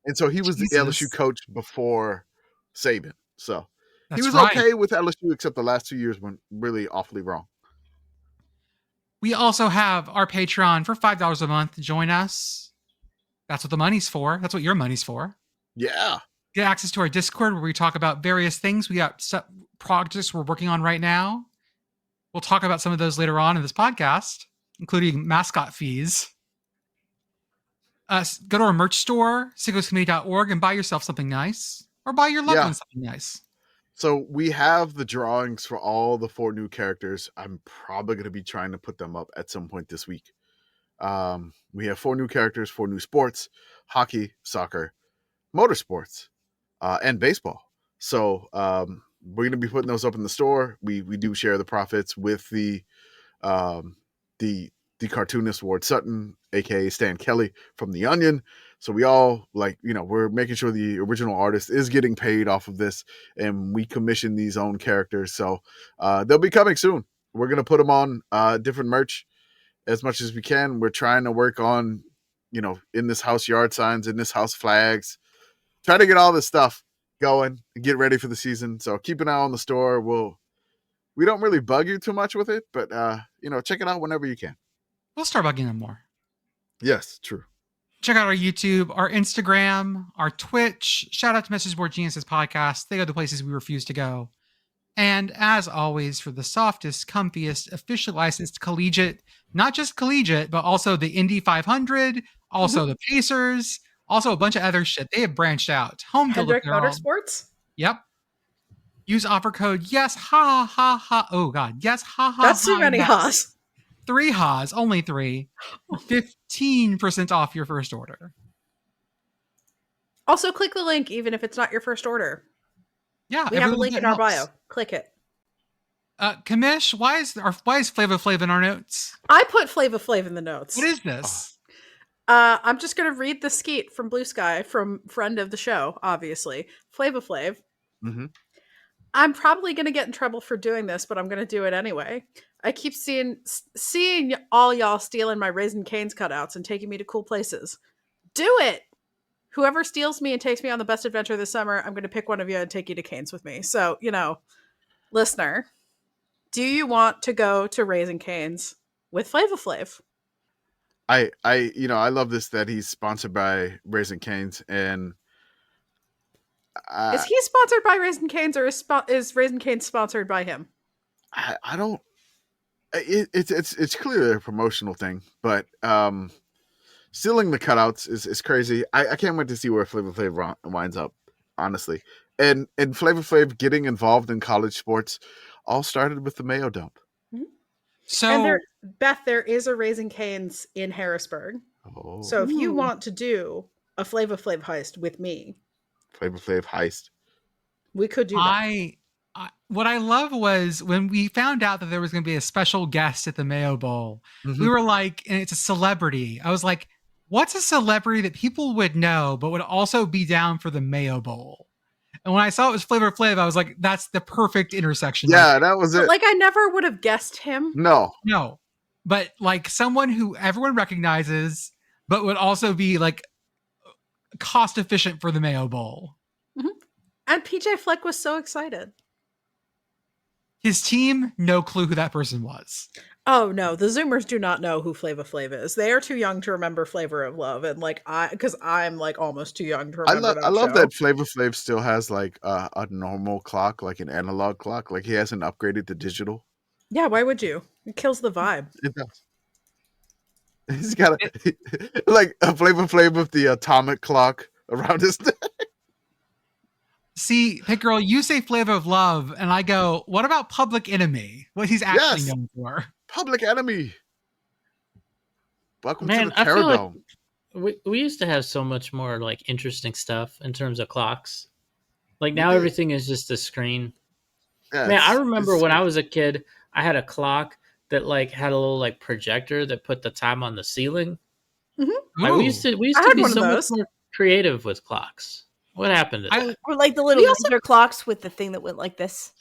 and so he was the LSU Jesus. coach before Saban. So he That's was right. okay with LSU, except the last 2 years went really awfully wrong. We also have our Patreon for $5 a month. Join us. That's what the money's for. That's what your money's for. Yeah, Get access to our Discord where we talk about various things. We got projects we're working on right now. We'll talk about some of those later on in this podcast, including mascot fees. Go to our merch store, sickoscommittee.org, and buy yourself something nice, or buy your loved Yeah. one something nice. so we have the drawings for all the 4 new characters. I'm probably going to be trying to put them up at some point this week. We have 4 new characters, 4 new sports: hockey, soccer, motorsports, and baseball. So we're going to be putting those up in the store. We do share the profits with the cartoonist Ward Sutton, aka Stan Kelly from The Onion. So we all we're making sure the original artist is getting paid off of this, and we commission these own characters. So they'll be coming soon. We're going to put them on different merch as much as we can. We're trying to work on, in this house yard signs, in this house flags, try to get all this stuff going and get ready for the season. So keep an eye on the store. We don't really bug you too much with it, but check it out whenever you can. We'll start bugging them more. Yes, true. Check out our YouTube, our Instagram, our Twitch. Shout out to Message Board Geniuses podcast. They go the places we refuse to go. And as always, for the softest, comfiest, officially licensed collegiate, not just collegiate, but also the Indy 500, also the Pacers, also a bunch of other shit. They have branched out. Home field Hendrick apparel. Motorsports? Yep. Use offer code yes ha ha ha. Oh god, yes ha ha. That's too ha, many yes. ha's. 3 ha's, only 3. 15% off your first order. Also, click the link even if it's not your first order. Yeah, We it have a really link in our helps. bio. Click it. Kamish, why is Flava Flav in our notes? I put Flava Flav in the notes. What is this? I'm just going to read the skeet from Blue Sky, from friend of the show, obviously. Flava Flav. Mm-hmm. I'm probably going to get in trouble for doing this, but I'm going to do it anyway. I keep seeing all y'all stealing my Raisin Cane's cutouts and taking me to cool places. Do it! whoever steals me and takes me on the best adventure this summer, I'm going to pick one of you and take you to Cane's with me. So, listener, do you want to go to Raising Cane's with Flava Flav? I love this that he's sponsored by Raising Cane's, and Is he sponsored by Raising Cane's, or is Raising Cane's sponsored by him? I don't. It's clearly a promotional thing, but stealing the cutouts is crazy. I can't wait to see where Flavor Flav winds up, honestly. And Flavor Flav getting involved in college sports all started with the Mayo dump. So, And Beth, there is a Raising Cane's in Harrisburg. Oh, So if you Ooh. want to do a Flava Flav heist with me, Flavor Flav heist. we could do that. what I love was when we found out that there was going to be a special guest at the Mayo Bowl, we were like, and it's a celebrity. I was like, what's a celebrity that people would know, but would also be down for the Mayo Bowl? And when I saw it was Flavor Flav, I was like, that's the perfect intersection. Yeah, that was But it. like, I never would have guessed him. No. No, but like someone who everyone recognizes, but would also be like cost efficient for the Mayo Bowl. And PJ Fleck was so excited. His team, no clue who that person was. Oh no, the Zoomers do not know who Flava Flav is. They are too young to remember Flavor of Love, and because I'm like almost too young to remember I love show. that Flavor Flav still has like a normal clock, like an analog clock. Like he hasn't upgraded to digital. Yeah, why would you? It kills the vibe. It does. He's got like a Flavor Flav with the atomic clock around his neck. See, Pit Girl, you say Flavor of Love, and I go, what about Public Enemy? What he's actually Yes. known for? Public Enemy. Welcome Man, to the I feel like Terror we used to have so much more like interesting stuff in terms of clocks. Like We now did. everything is just a screen. Yeah, Man, I it's- remember it's- when I was a kid, I had a clock that like had a little like projector that put the time on the ceiling. Like we used to I had be one of so much those. more creative with clocks. What happened to that? Or like the little We also- laser clocks with the thing that went like this.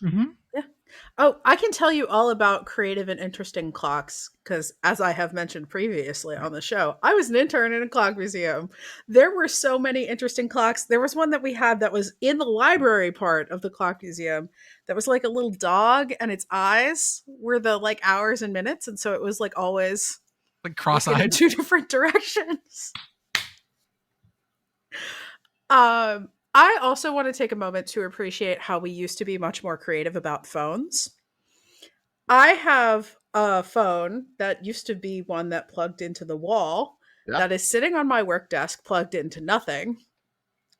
Oh, I can tell you all about creative and interesting clocks because, as I have mentioned previously on the show, I was an intern in a clock museum. There were so many interesting clocks. There was one that we had that was in the library part of the clock museum that was like a little dog, and its eyes were the like hours and minutes, and so it was like always Like looking in cross-eyed. two different directions. I also want to take a moment to appreciate how we used to be much more creative about phones. I have a phone that used to be one that plugged into the wall Yeah. that is sitting on my work desk plugged into nothing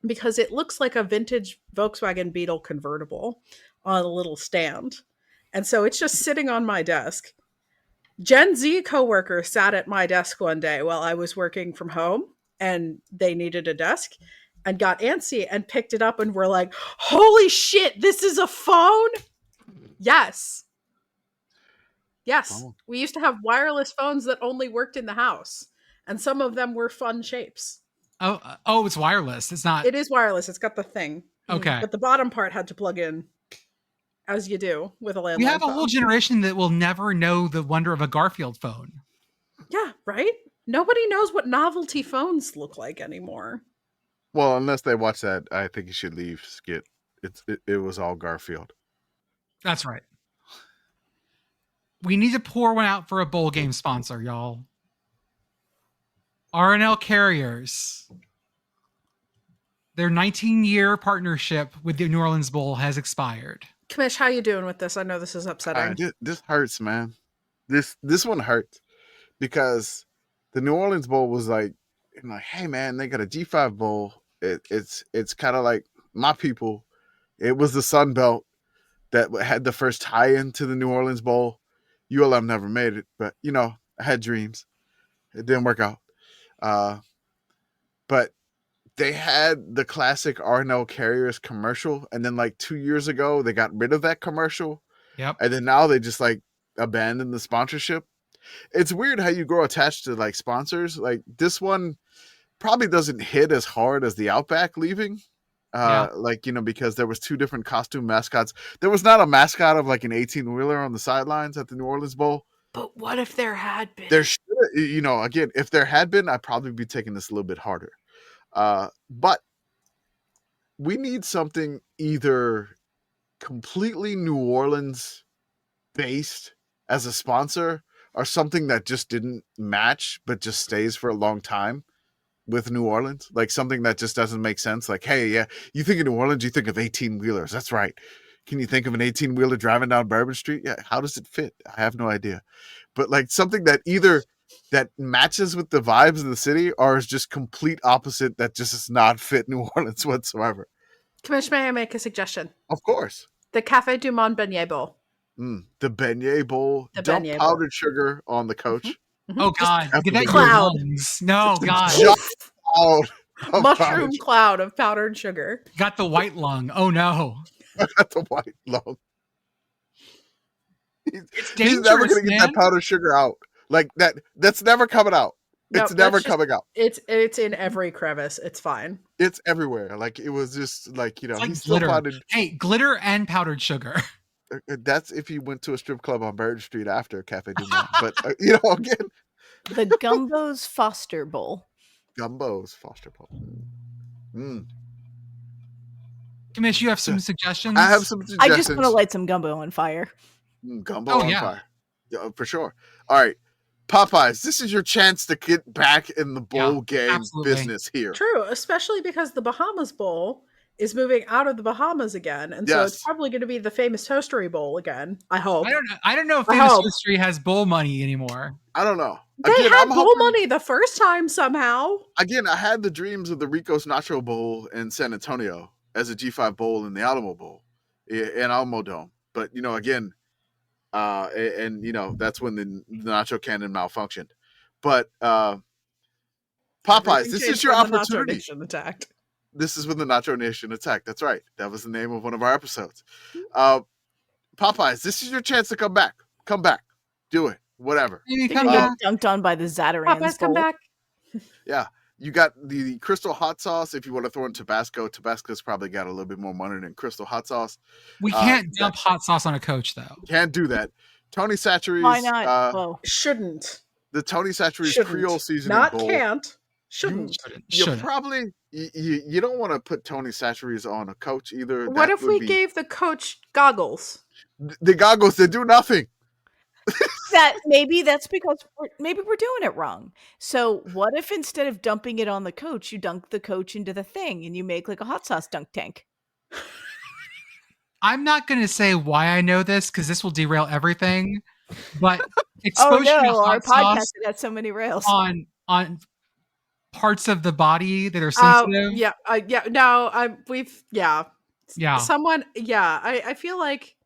because it looks like a vintage Volkswagen Beetle convertible on a little stand. And so it's just sitting on my desk. Gen Z coworker sat at my desk one day while I was working from home and they needed a desk and got antsy and picked it up and were like, holy shit, this is a phone? Yes. Yes. Oh. We used to have wireless phones that only worked in the house. And some of them were fun shapes. Oh, it's wireless. It's not. It is wireless. It's got the thing. Okay. But the bottom part had to plug in, as you do with a landline We have a phone. whole generation that will never know the wonder of a Garfield phone. Yeah, right? Nobody knows what novelty phones look like anymore. Well, unless they watch that, I think you should leave skit. It was all Garfield. That's right. We need to pour one out for a bowl game sponsor, y'all. R&L Carriers. Their 19-year partnership with the New Orleans Bowl has expired. Kamish, how you doing with this? I know this is upsetting. This hurts, man. This one hurts because the New Orleans Bowl was like, hey man, they got a G5 Bowl. It's kind of like my people. It was the Sun Belt that had the first tie-in to the New Orleans Bowl. ULM never made it, but I had dreams. It didn't work out. But they had the classic R&L Carriers commercial, and then like 2 years ago they got rid of that commercial. Yep. And then now they just like abandoned the sponsorship. It's weird how you grow attached to like sponsors. Like this one probably doesn't hit as hard as the Outback leaving. Because there was two different costume mascots. There was not a mascot of like an 18-wheeler on the sidelines at the New Orleans Bowl. But what if there had been? There should, again, if there had been, I'd probably be taking this a little bit harder. But we need something either completely New Orleans based as a sponsor, or something that just didn't match but just stays for a long time with New Orleans, like something that just doesn't make sense. Like, hey, yeah, you think of New Orleans, you think of 18 wheelers. That's right. Can you think of an 18 wheeler driving down Bourbon Street? Yeah. How does it fit? I have no idea. But like something that either that matches with the vibes of the city, or is just complete opposite, that just does not fit New Orleans whatsoever. Commissioner, may I make a suggestion? Of course. The Café du Monde Beignet Bowl. The beignet bowl. The Dump beignet powdered sugar on the coach. Oh God, Just get that in your cloud. lungs. No, God, Giant cloud of Mushroom powdered cloud of powdered sugar. got the white lung. Oh no, sugar at the white lung. it's He's never dangerous, gonna get man. that powdered sugar out. Like that. That's never coming out. No, It's never that's just- coming out. It's in every crevice. It's fine. It's everywhere. Like it was just like, you know, It's like he still glitter. found it. Hey, glitter and powdered sugar. That's if he went to a strip club on Bourbon Street after Cafe Du Monde. But you know, again, The Gumbo's Foster Bowl. Gumbo's Foster Bowl. Commish, you have some suggestions? I have some I suggestions. just want to light some gumbo on fire. Gumbo Oh, on yeah. fire. Yeah, for sure. All right. Popeyes, this is your chance to get back in the bowl game absolutely. business here. True, especially because the Bahamas Bowl is moving out of the Bahamas again, and so it's Yes. probably going to be the famous Toastery Bowl again. I hope. I don't know if I Famous hope. History has bowl money anymore. I don't know. They Again, had I'm bowl hoping- money the first time somehow. Again, I had the dreams of the Rico's Nacho Bowl in San Antonio as a G5 Bowl in the Alamo Bowl in Alamo Dome. But, you know, again, and you know, that's when the Nacho Cannon malfunctioned. But Popeyes, Everything this changed is your when the Nacho opportunity. Nation attacked. This is when the Nacho Nation attacked. That's right. That was the name of one of our episodes. Popeyes, this is your chance to come back. Come back. Do it. Whatever. Maybe They're come gonna back. get dunked on by the Zatarans Popeyes, come Bowl. back. Yeah. You got the Crystal Hot Sauce. If you want to throw in Tabasco, Tabasco's probably got a little bit more money than Crystal Hot Sauce. We can't that- dump hot sauce on a coach, though. Can't do that. Tony Chachere's, Why not? Oh, the Shouldn't. Tony Chachere's Shouldn't. Creole Seasoning Not Bowl. can't. Shouldn't. You Shouldn't. probably you don't want to put Tony Chachere's on a coach either. What That if would we be- gave the coach goggles? the goggles that do nothing? that maybe that's because maybe we're doing it wrong. So what if instead of dumping it on the coach, you dunk the coach into the thing and you make like a hot sauce dunk tank? I'm not going to say why I know this because this will derail everything. But Oh exposure to no, our hot sauce podcast had so many rails. on parts of the body that are Oh, sensitive. yeah. No, Yeah. Someone, I feel like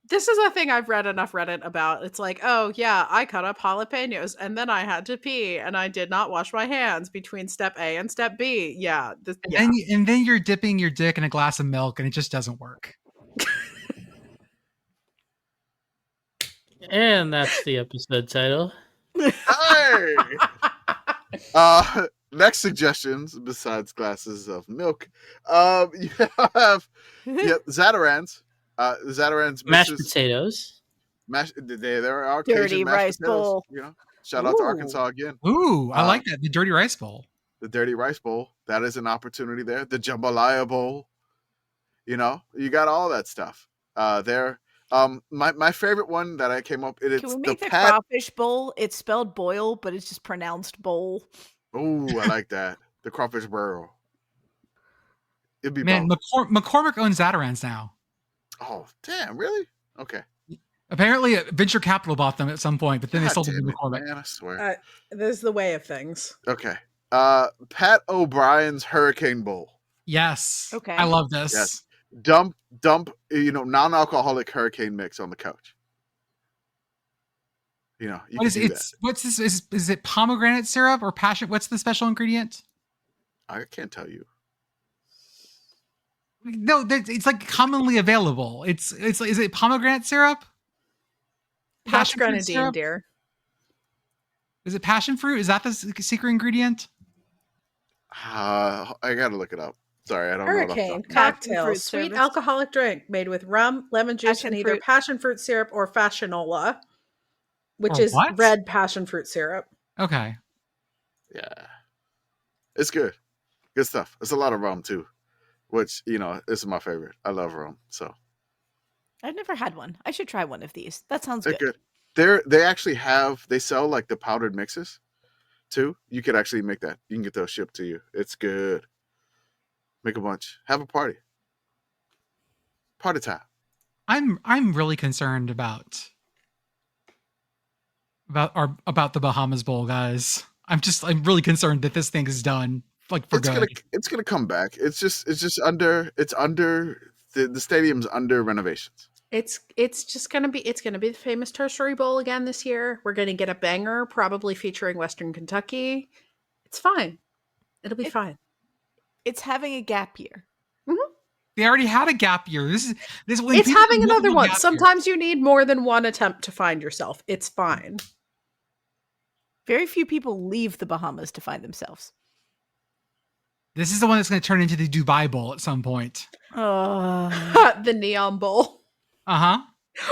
this is a thing I've read enough Reddit about. It's like, oh yeah, I cut up jalapenos and then I had to pee and I did not wash my hands between step A and step B. Yeah, And then you're dipping your dick in a glass of milk and it just doesn't work. And that's the episode title. Hey! Next suggestions besides glasses of milk. You have Zatarans. Zatarans Mashed misses- potatoes. There are Dirty Cajun mashed rice potatoes, bowl. You know, shout out to Ooh. Arkansas again. Ooh, I Uh, like that. The dirty rice bowl. The dirty rice bowl. That is an opportunity there. The jambalaya bowl. You know, you got all that stuff there. My favorite one that I came up. It's Can we the make the pat. crawfish bowl? It's spelled boil, but it's just pronounced bowl. Oh, I like that. The crawfish burrow. It'd be Man, both. McCormick owns Zatarans now. Oh, damn! Really? Okay. Apparently, venture capital bought them at some point, but then they God sold them to damn it, McCormick. man, I swear. this is the way of things. Okay. Pat O'Brien's Hurricane Bowl. Yes. Okay. I love this. Yes. Dump, non-alcoholic hurricane mix on the couch. You know, you What is can do it? What's this? Is it pomegranate syrup or passion? What's the special ingredient? that. I can't tell you. No, it's like commonly available. Is it pomegranate syrup? That's Passion fruit grenadine, syrup? dear. Is it passion fruit? Is that the secret ingredient? I gotta look it up. Sorry, I don't know. it off the Hurricane top of my head. Passion cocktail, fruit sweet service. alcoholic drink made with rum, lemon juice, Passion and either fruit. passion fruit syrup or fashionola, which Or is what? red passion fruit syrup. Okay. Yeah, it's good. Good stuff. It's a lot of rum too, which is my favorite. I love rum, so I've never had one. I should try one of these. That sounds they're good. good. They sell like the powdered mixes too. You could actually make that. You can get those shipped to you. It's good. Make a bunch. Have a party. Party time. I'm really concerned about the Bahamas Bowl, guys. I'm really concerned that this thing is done, like, for good. It's gonna come back. It's under the stadium's under renovations. It's just gonna be the famous tertiary bowl again this year. We're gonna get a banger, probably featuring Western Kentucky. It's fine. It'll be fine. It's having a gap year. They already had a gap year. This is when It's people having do another multiple one. gap years. Sometimes you need more than one attempt to find yourself. It's fine. Very few people leave the Bahamas to find themselves. This is the one that's going to turn into the Dubai Bowl at some point. The Neon Bowl.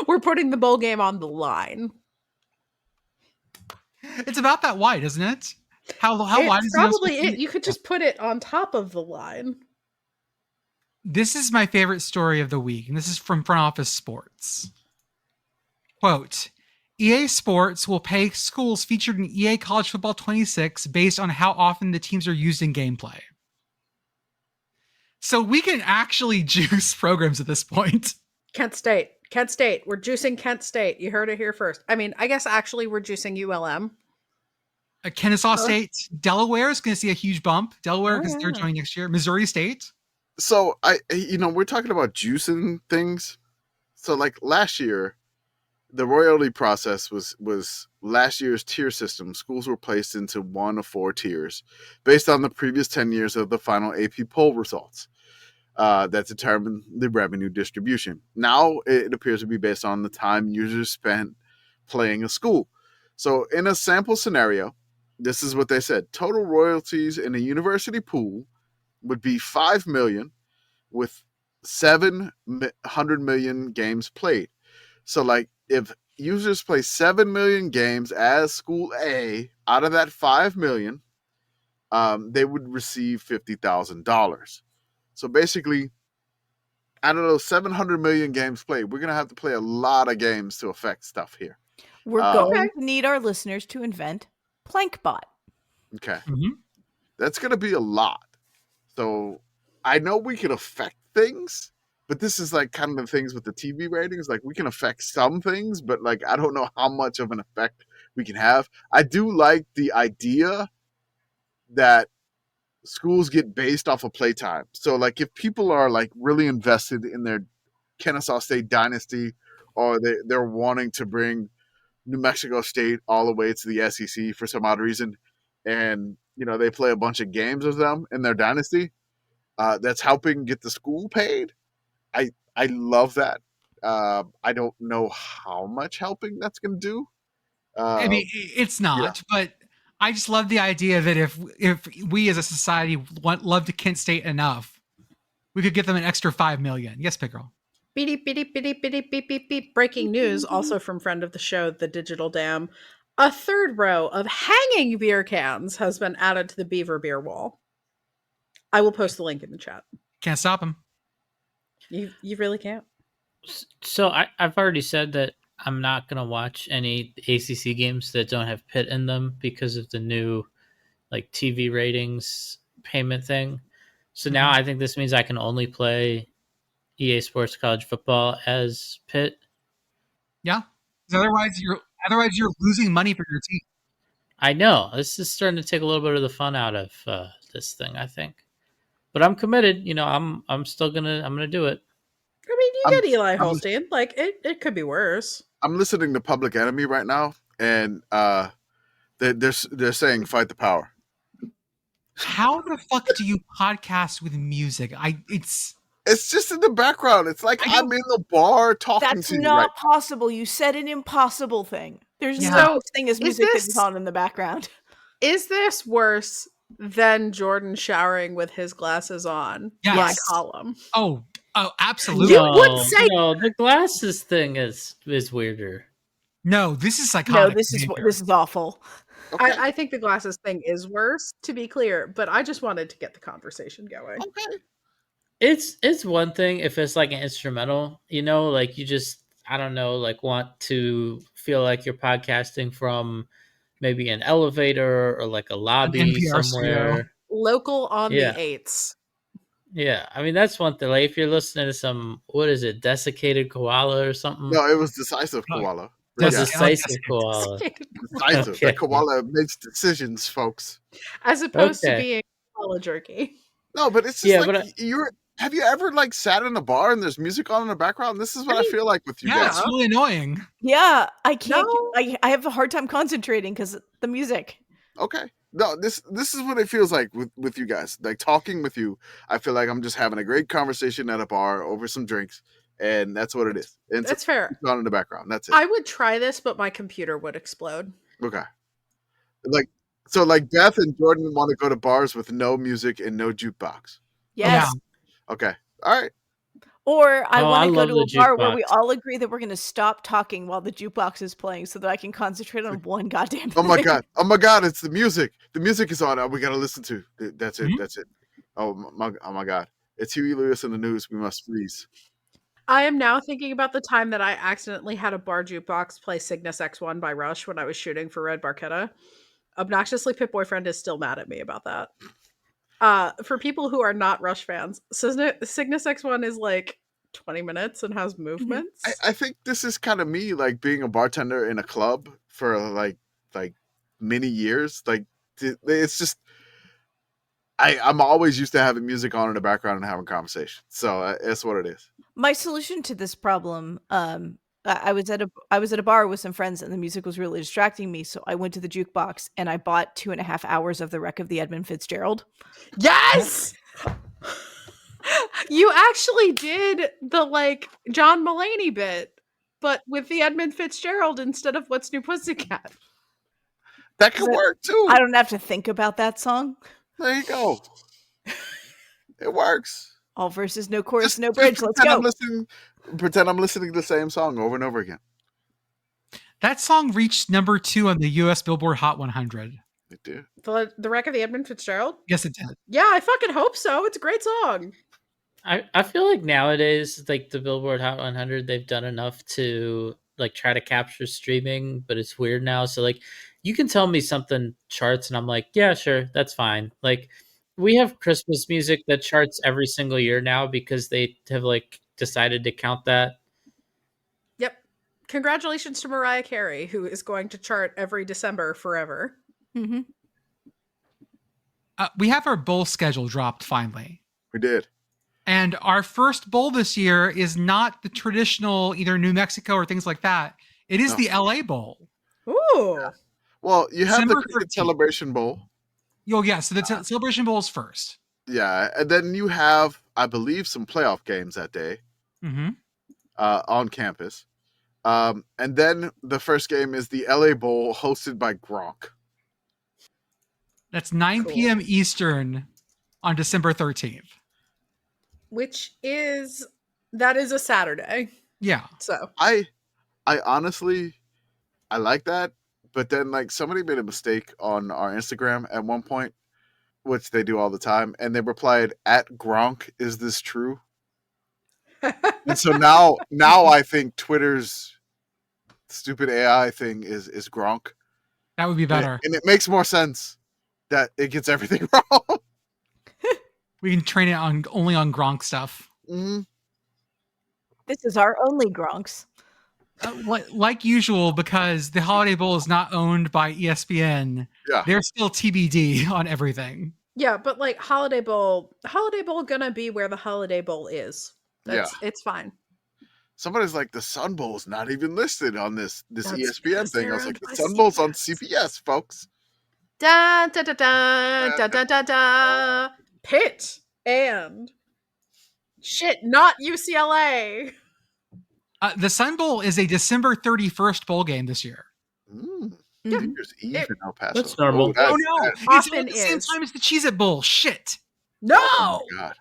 We're putting the bowl game on the line. It's about that wide, isn't it? How wide is probably it? You could just put it on top of the line. This is my favorite story of the week, and this is from Front Office Sports. Quote, EA Sports will pay schools featured in EA College Football 26 based on how often the teams are used in gameplay. So we can actually juice programs at this point. Kent State. We're juicing Kent State. You heard it here first. I mean, I guess actually we're juicing ULM. Kennesaw State. Delaware is going to see a huge bump. Delaware, because they're joining next year. Missouri State. So we're talking about juicing things. So like last year, the royalty process was last year's tier system. Schools were placed into one of 4 tiers based on the previous 10 years of the final AP poll results that determined the revenue distribution. Now it appears to be based on the time users spent playing a school. So in a sample scenario, this is what they said. Total royalties in a university pool would be $5 million with 700 million games played. So like if users play 7 million games as school A out of that 5 million, they would receive $50,000. So basically, out of those 700 million games played, we're going to have to play a lot of games to affect stuff here. We're going to need our listeners to invent Plankbot. Okay. Mm-hmm. That's going to be a lot. So I know we can affect things, but this is like kind of the things with the TV ratings. Like we can affect some things, but like I don't know how much of an effect we can have. I do like the idea that schools get based off of playtime. So like if people are like really invested in their Kennesaw State dynasty, or they're wanting to bring New Mexico State all the way to the SEC for some odd reason, and they play a bunch of games with them in their dynasty, that's helping get the school paid. I love that. I don't know how much helping that's going to do. I mean, it's not, but I just love the idea that if we as a society love to Kent State enough, we could give them an extra $5 million. Yes, Pickerel. Beep, beep, beep, beep, beep, beep, beep. Breaking news, also from friend of the show, The Digital Dam. A third row of hanging beer cans has been added to the Beaver Beer wall. I will post the link in the chat. Can't stop them. You really can't. So I've already said that I'm not going to watch any ACC games that don't have Pitt in them because of the new like TV ratings payment thing. So now I think this means I can only play EA Sports College Football as Pitt. Yeah. Otherwise you're losing money for your team. I know. This is starting to take a little bit of the fun out of this thing, I think. But I'm committed. I'm still I'm gonna do it. I mean, you get Eli Holstein. Like it could be worse. I'm listening to Public Enemy right now, and they're saying fight the power. How the fuck do you podcast with music? It's just in the background. It's like I'm in the bar talking That's to you. not right possible. You said an impossible thing. There's Yeah. no such thing as music this- that's on in the background. Is this worse than Jordan showering with his glasses on? Yes. My column. Oh, absolutely. You would say- no, the glasses thing is weirder. No, this is psychotic. No, this is awful. Okay. I think the glasses thing is worse, to be clear, but I just wanted to get the conversation going. Okay. It's one thing if it's like an instrumental, like you just, I don't know, like want to feel like you're podcasting from maybe an elevator or like a An lobby NPR studio. somewhere. Local on Yeah. the 8s. Yeah, I mean that's one thing. Like if you're listening to some, what is it, desiccated koala or something? No, it was decisive Oh, koala. Oh, Yeah, decisive koala. decisive. The Okay. koala makes decisions, folks. As opposed to Okay. being koala jerky. No, but it's just Yeah, like but you're. Have you ever like sat in a bar and there's music on in the background? This is what I mean, feel like with you Yeah, guys. it's really annoying. Yeah, I can't. No. I have a hard time concentrating because the music. Okay. No, this is what it feels like with you guys. Like talking with you, I feel like I'm just having a great conversation at a bar over some drinks, and that's what it is. And That's fair. on in the background. That's it. I would try this, but my computer would explode. Okay. Like so, like Beth and Jordan want to go to bars with no music and no jukebox. Yes. Okay. All right. Or I Oh, want I to go love to the a bar where we jukebox. all agree that we're going to stop talking while the jukebox is playing so that I can concentrate on one goddamn thing. Oh my god! Oh my god! It's the music. The music is on. We gotta listen to. That's it. Mhm. That's it. Oh my god! It's Huey Lewis in the news. We must freeze. I am now thinking about the time that I accidentally had a bar jukebox play Cygnus X1 by Rush when I was shooting for Red Barchetta. Obnoxiously Pit Boyfriend is still mad at me about that. For people who are not Rush fans, Cygnus X1 is like 20 minutes and has movements. I think this is kind of me, like being a bartender in a club for like many years. Like it's just I'm always used to having music on in the background and having conversation. So that's what it is. My solution to this problem, I was at a bar with some friends and the music was really distracting me, so I went to the jukebox and I bought 2.5 hours of the Wreck of the Edmund Fitzgerald. Yes! You actually did the like John Mulaney bit, but with the Edmund Fitzgerald instead of What's New Pussycat. That could work too. I don't have to think about that song. There you go. It works. All verses, no chorus, Just- no just bridge. Let's pretend go. Pretend I'm listening to the same song over and over again. That song reached number 2 on the US Billboard Hot 100. It do. The Wreck of the Edmund Fitzgerald? Yes, it did. Yeah, I fucking hope so. It's a great song. I feel like nowadays, like the Billboard Hot 100, they've done enough to like try to capture streaming, but it's weird now. So like, you can tell me something charts, and I'm like, yeah, sure, that's fine. Like, we have Christmas music that charts every single year now because they have like decided to count that. Yep. Congratulations to Mariah Carey, who is going to chart every December forever. Mm-hmm. We have our bowl schedule dropped finally. We did. And our first bowl this year is not the traditional either New Mexico or things like that. It is No. the LA Bowl. Ooh. Well, you have December the Cricket 13th. Celebration Bowl. Oh, yeah. So the Celebration Bowl is first. Yeah, and then you have, I believe, some playoff games that day Mm-hmm. on campus. And then the first game is the LA Bowl hosted by Gronk. That's 9 Cool. p.m. Eastern on December 13th. Which is that is a Saturday. Yeah. So I honestly I like that, but then like somebody made a mistake on our Instagram at one point, which they do all the time, and they replied at Gronk, is this true? And so now I think Twitter's stupid AI thing is Gronk. That would be better. And it makes more sense that it gets everything wrong. We can train it on only on Gronk stuff. Mhm. This is our only Gronks. Like usual, because the Holiday Bowl is not owned by ESPN, Yeah. they're still TBD on everything. yeah, but like Holiday Bowl gonna be where the Holiday Bowl is. It's fine. Somebody's like, the Sun Bowl's not even listed on this That's ESPN because thing. I they're was owned like, the by Sun Bowl's on CBS. CBS, folks. Da da da da da da da da. Pitt and shit, not UCLA. The Sun Bowl is a December 31st bowl game this year. Mm. Yeah. New Year's Eve It- in El Paso. That's normal. Oh, that's- Oh no! that's- It's Often at the same is. time as the Cheez-It Bowl. Shit! No. oh my God.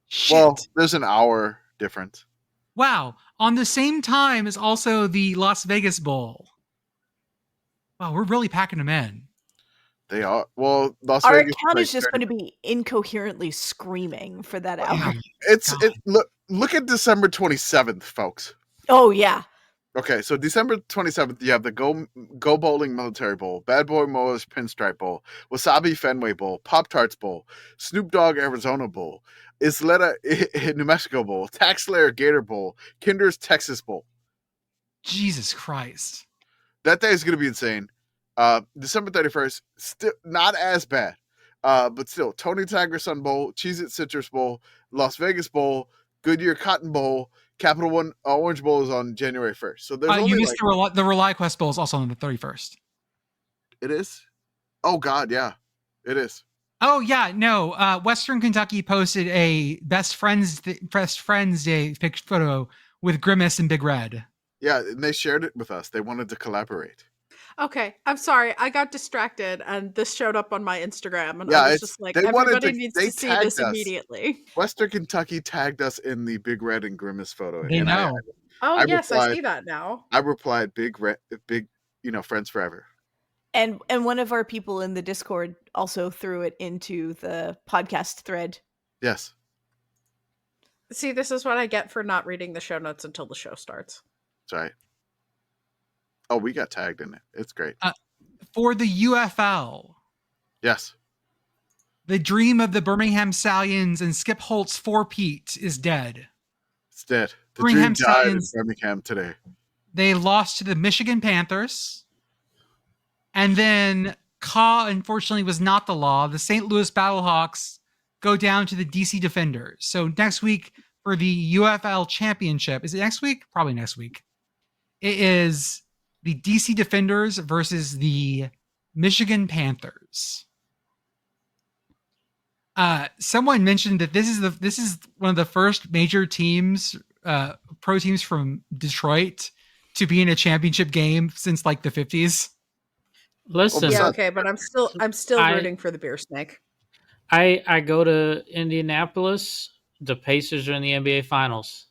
Shit! Well, there's an hour difference. Wow! On the same time is also the Las Vegas Bowl. Wow, we're really packing them in. They are. Well, Las Our Vegas. account like is just 30 going to be incoherently screaming for that Well, hour. It's God. it. Look at December 27th, folks. Oh yeah. Okay, so December 27th, you have the Go Bowling Military Bowl, Bad Boy Mowers Pinstripe Bowl, Wasabi Fenway Bowl, Pop Tarts Bowl, Snoop Dogg Arizona Bowl, Isleta New Mexico Bowl, Tax Slayer Gator Bowl, Kinder's Texas Bowl. Jesus Christ. That day is going to be insane. December 31st, still not as bad, but still Tony Tiger Sun Bowl, Cheez-It Citrus Bowl, Las Vegas Bowl, Goodyear Cotton Bowl, Capital One Orange Bowl is on January 1st. So there's You only missed the Rely Quest Bowl is also on the 31st. It is? Oh, God, yeah. It is. Oh yeah, no. Western Kentucky posted a best friends day photo with Grimace and Big Red. Yeah, and they shared it with us. They wanted to collaborate. Okay, I'm sorry. I got distracted and this showed up on my Instagram and Yeah, I was it's just like, they wanted everybody to. needs They to see tagged this us. immediately. Western Kentucky tagged us in the Big Red and Grimace photo. They and know. Oh, I yes, I replied- see that now. I replied, big, friends forever. And one of our people in the Discord also threw it into the podcast thread. Yes. See, this is what I get for not reading the show notes until the show starts. That's right. Oh, we got tagged in it. It's great. For the UFL, Yes. the dream of the Birmingham Stallions and Skip Holtz 4-peat is dead. It's dead. The Birmingham dream died in Stallions- Birmingham today. They lost to the Michigan Panthers. And then unfortunately was not the law. The St. Louis Battlehawks go down to the DC Defenders. So next week for the UFL championship, is it next week? Probably next week. It is the DC Defenders versus the Michigan Panthers. Someone mentioned that this is one of the first major teams, pro teams from Detroit to be in a championship game since like the 50s. Listen, Besides- Yeah, okay, but I'm still I- rooting for the beer snake. I go to Indianapolis. The Pacers are in the NBA Finals.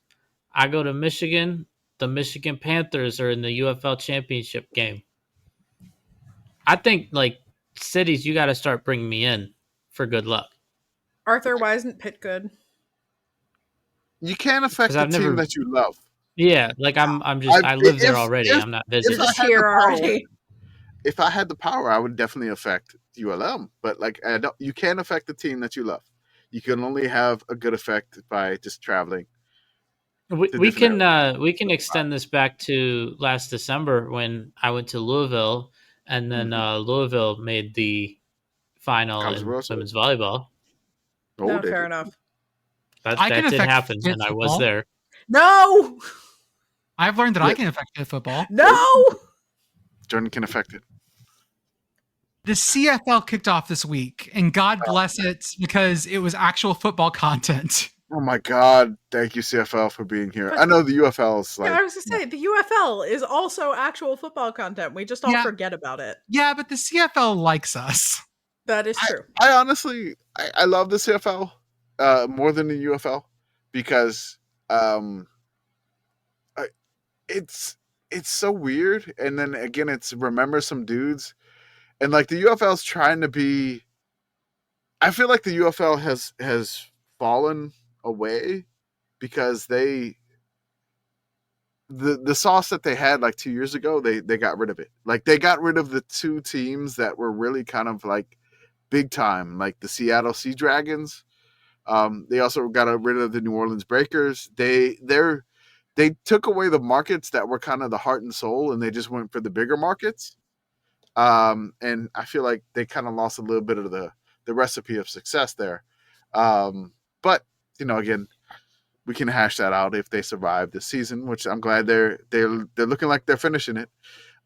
I go to Michigan. The Michigan Panthers are in the UFL championship game. I think, like, cities, you got to start bringing me in for good luck. Arthur, why isn't Pitt good? You can't affect 'Cause the I've team never- that you love. Yeah, like I'm just I live there already. I'm not You're visiting. just I had here the power- already. If I had the power, I would definitely affect ULM. But like, you can't affect the team that you love. You can only have a good effect by just traveling. We different we can extend this back to last December when I went to Louisville, and then Louisville made the final College in World Series. women's volleyball. Oh, No, did fair it? enough. That I can did affect happen, Pitt and I was football. there. No! I've learned that I Yeah. can affect the football. No! Jordan can affect it. The CFL kicked off this week, and God bless it because it was actual football content. Oh my God! Thank you, CFL, for being here. But- I know the UFL is like Yeah, I was gonna say the UFL is also actual football content. We just all Yeah. forget about it. Yeah, but the CFL likes us. That is true. I honestly, I love the CFL more than the UFL because it's so weird. And then again, it's remember some dudes, and like the UFL's trying to be. I feel like the UFL has fallen away because the sauce that they had like 2 years ago, they got rid of it. Like they got rid of the two teams that were really kind of like big time, like the Seattle Sea Dragons. They also got rid of the New Orleans Breakers. They took away the markets that were kind of the heart and soul, and they just went for the bigger markets. And I feel like they kind of lost a little bit of the recipe of success there. But again, we can hash that out if they survive this season, which I'm glad they're looking like they're finishing it.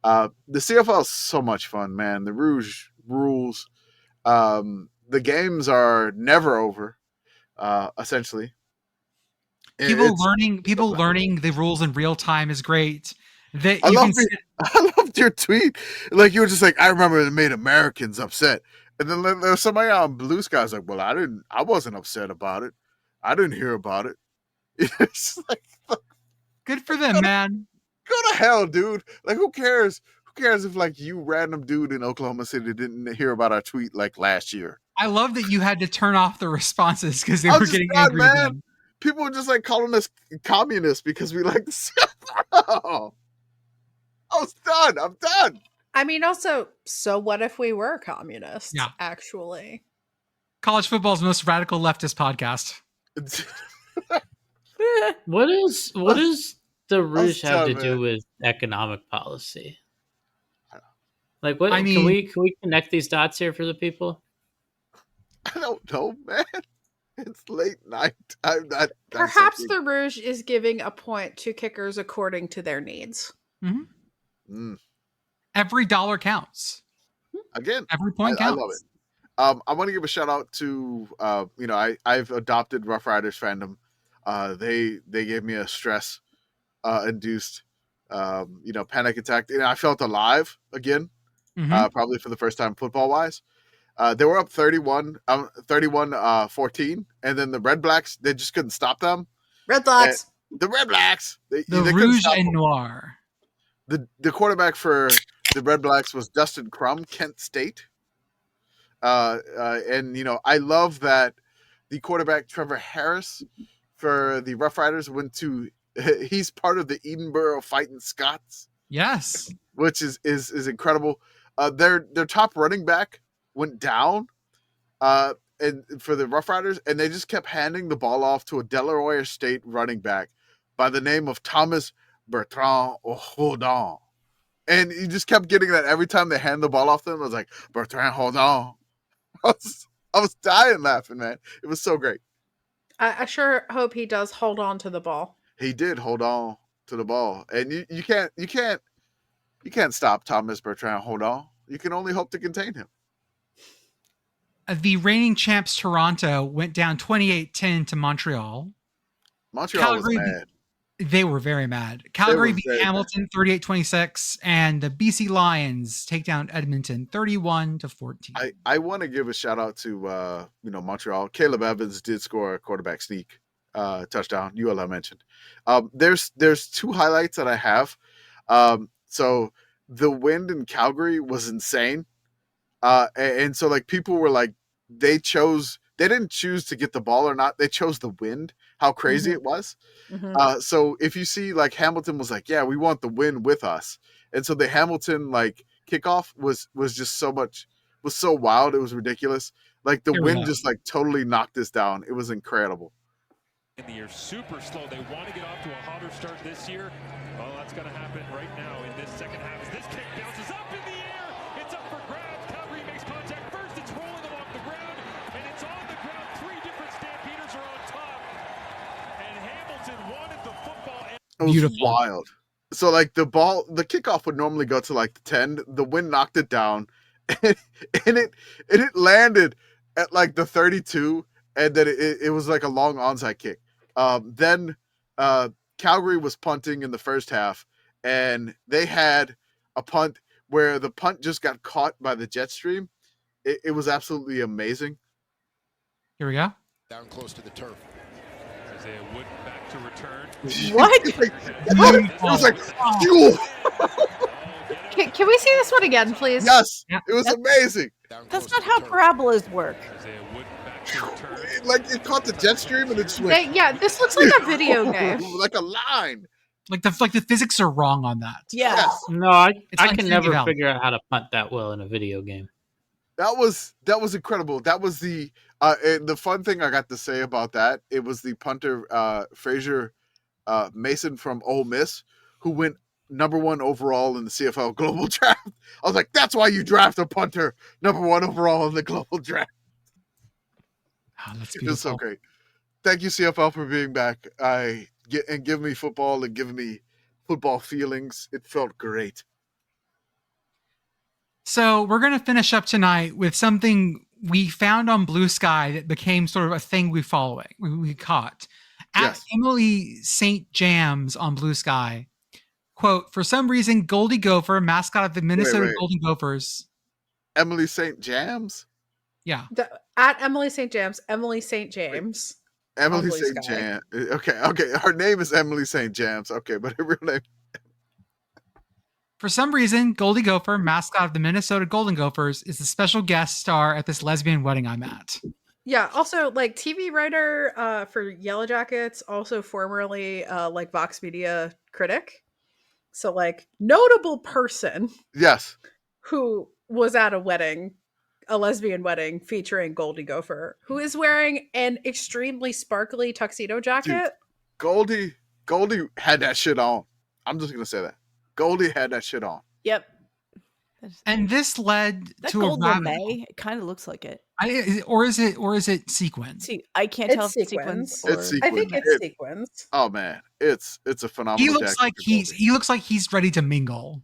The CFL is so much fun, man. The Rouge rules. The games are never over, essentially. People learning the rules in real time is great. That I you love can it. I loved your tweet. Like you were just like, I remember it made Americans upset. And then there was somebody on Blue Sky's like, well, I wasn't upset about it. I didn't hear about it. It's like, good for them, man. go to hell, dude. Like, who cares? Who cares if like you random dude in Oklahoma City didn't hear about our tweet like last year? I love that you had to turn off the responses because they I were was just getting done, angry man. again. People were just like calling us communists because we like the CFL. I was done. I'm done. I mean, also, so what if we were communists? Yeah. Actually, College football's most radical leftist podcast. What does the Rouge have to done, do man. with economic policy? Like, what I can mean- we connect these dots here for the people? I don't know, man. It's late night. I'm not perhaps dissecting. the Rouge is giving a point to kickers according to their needs. Mm. Every dollar counts. Again, Every point I counts. love it. I want to give a shout out to I've adopted Rough Riders fandom. They gave me a stress induced panic attack. And I felt alive again, Mhm. probably for the first time football wise. They were up 31-14, and then the Red Blacks, they just couldn't stop them. Red Blacks. The Red Blacks, they The couldn't Rouge stop and them. Noir. The quarterback for the Red Blacks was Dustin Crum, Kent State. And I love that the quarterback Trevor Harris for the Rough Riders went to. He's part of the Edinburgh Fighting Scots, Yes. which is incredible. Their top running back went down, and for the Rough Riders, and they just kept handing the ball off to a Delaware State running back by the name of Thomas Bertrand Houdon. And he just kept getting that every time they hand the ball off to him. I was like, Bertrand Houdon. I was dying laughing, man. It was so great. I sure hope he does hold on to the ball. He did hold on to the ball, and you can't stop Thomas Bertrand Houdon. You can only hope to contain him. The reigning champs Toronto went down 28-10 to Montreal. Montreal Calgary was mad. They were very mad. Calgary were beat very Hamilton 38-26, and the BC Lions take down Edmonton 31-14. I want to give a shout out to Montreal. Caleb Evans did score a quarterback sneak touchdown. ULM mentioned. There's two highlights that I have. So the wind in Calgary was insane, and so like people were like they didn't choose to get the ball or not. They chose the wind. How crazy it was. Mhm. So if you see like Hamilton was like, yeah, we want the win with us. And so the Hamilton like kickoff was so wild. It was ridiculous. Like the Here we wind go. just like totally knocked us down. It was incredible. In the year, super slow. They want to get off to a hotter start this year. Well, that's going to happen right now in this second half. As this kick bounces up in the air, it's up for grabs. Calgary makes contact first. It's rolling along the ground, and it's on the ground. Three different Stampeders are on top, and Hamilton wanted the football. It was Beautiful. wild. So like the kickoff would normally go to like the 10. The wind knocked it down, and it landed at like the 32, and then it was like a long onside kick. Then Calgary was punting in the first half, and they had a punt where the punt just got caught by the jet stream. It was absolutely amazing. Here we go. Down close to the turf. Isaiah Wood back to return. What? It was like, phew. Can we see this one again, please? Yes, Yeah. it was amazing. Down That's close not to how the turf. parabolas work. Isaiah Wood back to return. It caught the jet stream and it just went Yeah, this looks like a video game. like a line. Like the physics are wrong on that. Yeah. Yes. No, I It's can uncanny never valley. figure out how to punt that well in a video game. That was incredible. That was the fun thing I got to say about that. It was the punter Fraser Mason from Ole Miss who went number 1 overall in the CFL Global Draft. I was like, that's why you draft a punter number 1 overall in the Global Draft. Oh, that's It was so beautiful. great. Thank you, CFL, for being back. Give me football and give me football feelings. It felt great. So we're going to finish up tonight with something we found on Blue Sky that became sort of a thing we caught. At Yes. Emily St. Jams on Blue Sky, quote, for some reason, Goldie Gopher, mascot of the Minnesota wait. Golden Gophers. Emily St. Jams? Yeah. At Emily St. James. Emily St. James. Emily Blue St. Sky. Jams. Okay. Her name is Emily St. Jams. Okay, but her real name. For some reason, Goldie Gopher, mascot of the Minnesota Golden Gophers, is the special guest star at this lesbian wedding I'm at. Yeah, also like TV writer for Yellow Jackets, also formerly like Vox Media critic. So like notable person Yes. who was at a wedding, a lesbian wedding featuring Goldie Gopher, who is wearing an extremely sparkly tuxedo jacket. Goldie had that shit on. I'm just gonna say that. Goldie had that shit on. Yep. And this led That to gold a rabbit lame, it kind of looks like it. or is it sequin? See, I can't It's tell if it's sequins. sequins. It's or- sequins. I think it's sequins. Oh man, it's a phenomenal. He looks jacket like for Goldie. he looks like he's ready to mingle.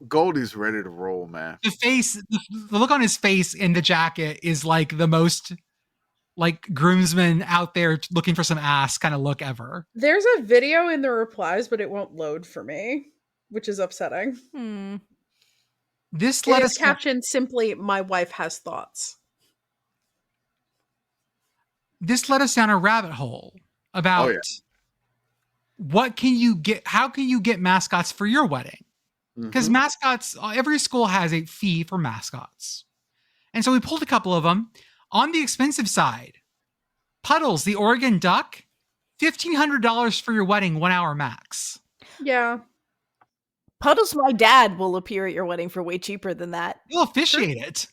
Goldie's ready to roll, man. The look on his face in the jacket is like the most like groomsman out there looking for some ass kind of look ever. There's a video in the replies, but it won't load for me, which is upsetting. This It led is us captioned simply, "My wife has thoughts." this led us down a rabbit hole about Oh, yeah. what can you get, how can you get mascots for your wedding? Because Mhm. mascots, every school has a fee for mascots. And so we pulled a couple of them. On the expensive side, Puddles, the Oregon Duck, $1,500 for your wedding, 1 hour max. Yeah. Puddles, my dad, will appear at your wedding for way cheaper than that. You'll officiate it.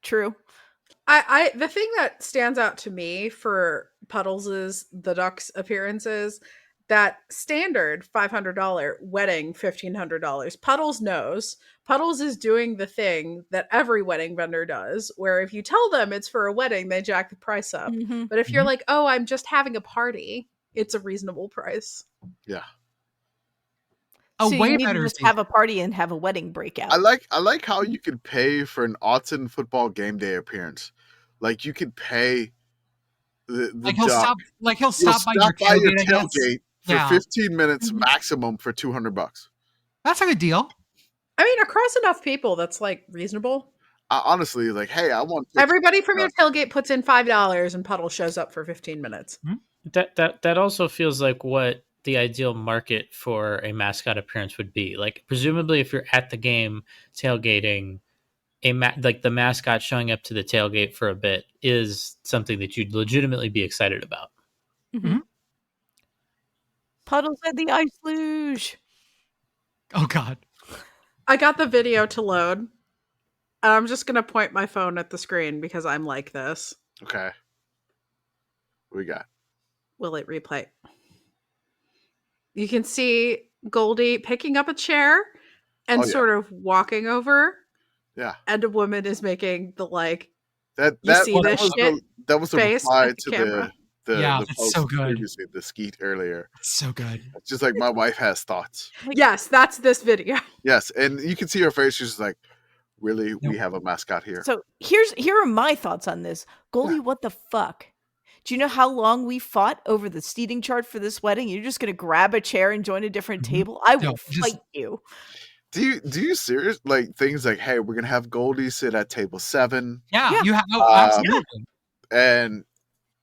True. I the thing that stands out to me for Puddles' the Ducks appearances, that standard $500 wedding $1,500. Puddles knows. Puddles is doing the thing that every wedding vendor does, where if you tell them it's for a wedding, they jack the price up. Mhm. But if you're like, oh, I'm just having a party, it's a reasonable price. Yeah. A So way you need better to just deal. have a party and have a wedding breakout. I like how you could pay for an Autzen football game day appearance. Like you could pay the Like he'll duck. stop. Like he'll You'll stop by your tailgate. I guess. for Yeah. 15 minutes Mhm. maximum for $200. That's a good deal. I mean, across enough people, that's like reasonable. Honestly, like, hey, I want Everybody from your tailgate puts in $5 and Puddle shows up for 15 minutes. That also feels like what the ideal market for a mascot appearance would be. Like, presumably, if you're at the game tailgating, like the mascot showing up to the tailgate for a bit is something that you'd legitimately be excited about. Mhm. Puddles at the ice luge. Oh God. I got the video to load. And I'm just going to point my phone at the screen because I'm like this. Okay. What we got? Will it replay? You can see Goldie picking up a chair and Oh, yeah. sort of walking over, Yeah. and a woman is making the like, That You that, see that this was shit the was the face reply at the to camera? Yeah, the that's post so good. previously, the skeet earlier. It's so good. It's just like my wife has thoughts. yes, that's this video. Yes, and you can see her face. She's just like, really, we Nope. have a mascot here. So here are my thoughts on this. Goldie, what the fuck? Do you know how long we fought over the seating chart for this wedding? You're just gonna grab a chair and join a different Mhm. table? I will No, just- fight you. Do you serious like things like, hey, we're gonna have Goldie sit at table 7, Yeah, Yeah. you have. No, Uh, absolutely. and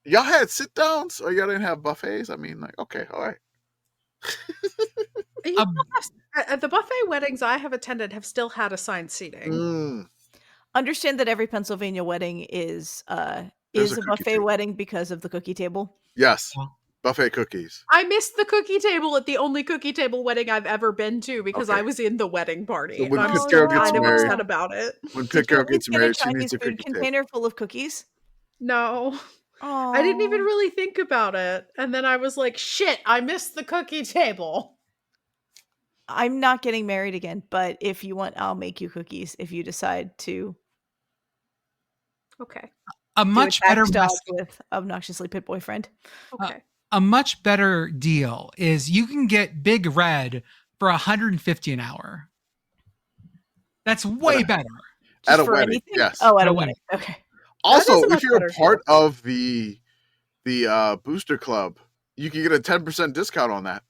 y'all had sit downs or y'all didn't have buffets? I mean, like, okay, all right. You Um, at the buffet weddings I have attended have still had assigned seating. Mm, Understand that every Pennsylvania wedding is There's a a cookie buffet table. wedding because of the cookie table. yes, Yeah. buffet cookies. I missed the cookie table at the only cookie table wedding I've ever been to because Okay. I was in the wedding party. So and when I'm Pete just Carroll gets kind of married- upset about it. When Did Pit Girl you at least gets get married, a she Chinese needs a food cookie table. container full of cookies? No. Oh, I didn't even really think about it. And then I was like, shit, I missed the cookie table. I'm not getting married again, but if you want, I'll make you cookies if you decide to Okay. A do much a tax better dodge mascot. with obnoxiously pit boyfriend. Okay. A much better deal is you can get Big Red for $150 an hour. That's way better. Just At a for wedding, anything? yes. Oh, at At a a wedding. Okay. Also, is a if much you're a better part of the booster club, you can get a 10% discount on that.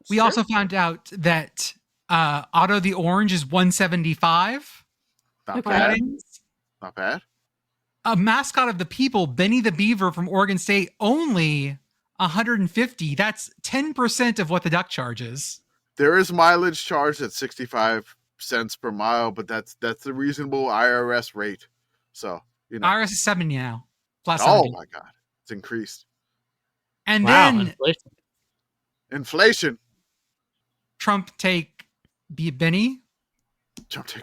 We Sure. also found out that Otto the Orange is $175. Not Okay. bad. Weddings. Not bad. A mascot of the people, Benny the Beaver from Oregon State, only $150. That's 10% of what the duck charges. There is mileage charged at 65 cents per mile, but that's the reasonable IRS rate. So, IRS is 70 now. Plus oh 70. my God, it's increased. And Wow, then inflation. Inflation. Trump take Benny. Trump take.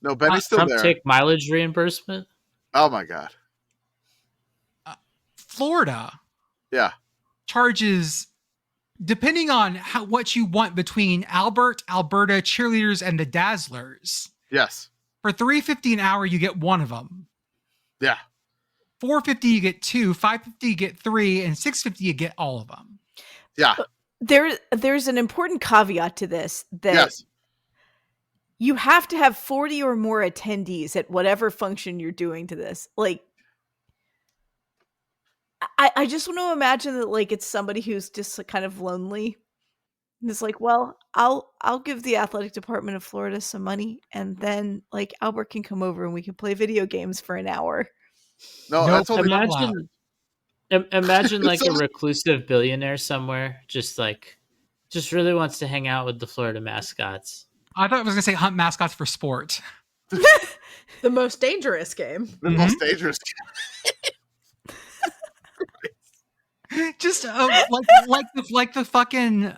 No, Benny's still Trump there. take mileage reimbursement. Oh my God. Florida Yeah. charges, depending on what you want between Alberta cheerleaders and the Dazzlers. Yes. For $3.50 an hour, you get one of them. Yeah. $4.50 you get two, $5.50 you get three, and $6.50 you get all of them. Yeah. There's an important caveat to this that Yes. you have to have 40 or more attendees at whatever function you're doing to this. Like, I just want to imagine that, like, it's somebody who's just kind of lonely. And it's like, well, I'll give the athletic department of Florida some money, and then like Albert can come over and we can play video games for an hour. No, Nope. that's only Imagine like a It's- reclusive billionaire somewhere, just really wants to hang out with the Florida mascots. I thought I was going to say hunt mascots for sport. The most dangerous game. the most dangerous. Just like the fucking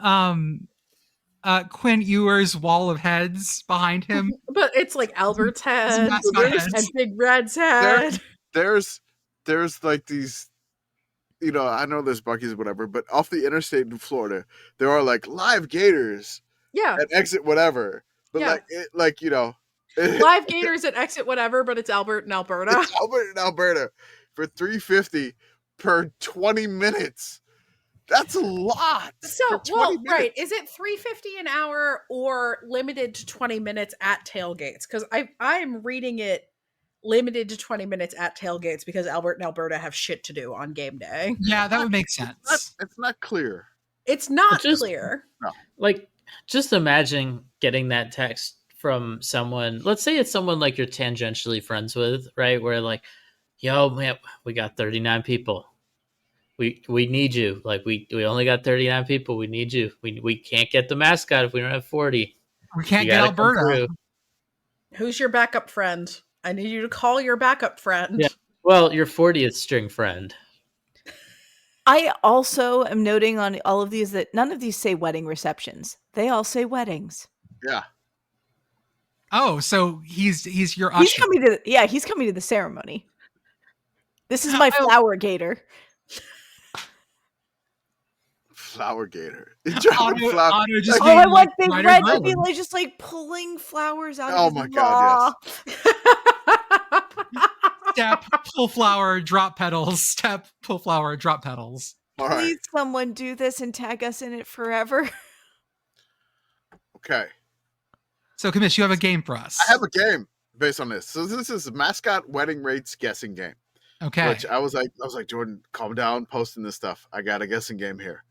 Quinn Ewers wall of heads behind him. But it's like Albert's head mascot heads. and Big Red's head. There's like these, I know there's Buc-ee's or whatever, but off the interstate in Florida, there are like live gators Yeah. at exit whatever. But Yeah. Live gators at exit whatever, but it's Albert and Alberta. It's Albert in Alberta for $3.50 per 20 minutes. That's a lot. So, for 20 well, minutes. right. Is it $3.50 an hour or limited to 20 minutes at tailgates? Because I'm reading it limited to 20 minutes at tailgates because Albert and Alberta have shit to do on game day. Yeah, that would make sense. It's not clear. It's not Just- clear. Like, just imagine getting that text from someone. Let's say it's someone like you're tangentially friends with, right? Where like, yo, man, we got 39 people. We need you. Like we only got 39 people. We need you. We can't get the mascot if we don't have 40. We can't You get gotta come Alberta. through. Who's your backup friend? I need you to call your backup friend. Yeah. Well, your 40th string friend. I also am noting on all of these that none of these say wedding receptions. They all say weddings. Yeah. Oh, so he's your He's usher. coming to the ceremony. This is my flower gator. Flower gator. Otto just Oh, I being want Big Ryder Red to Grove. be like just like pulling flowers out Oh of my his God, maw. Step, pull flower, drop petals. Step, pull flower, drop petals. All right. Please, someone do this and tag us in it forever. Okay. So, Kamish, you have a game for us. I have a game based on this. So this is a mascot wedding rates guessing game. Okay. Which I was like, Jordan, calm down, posting this stuff. I got a guessing game here.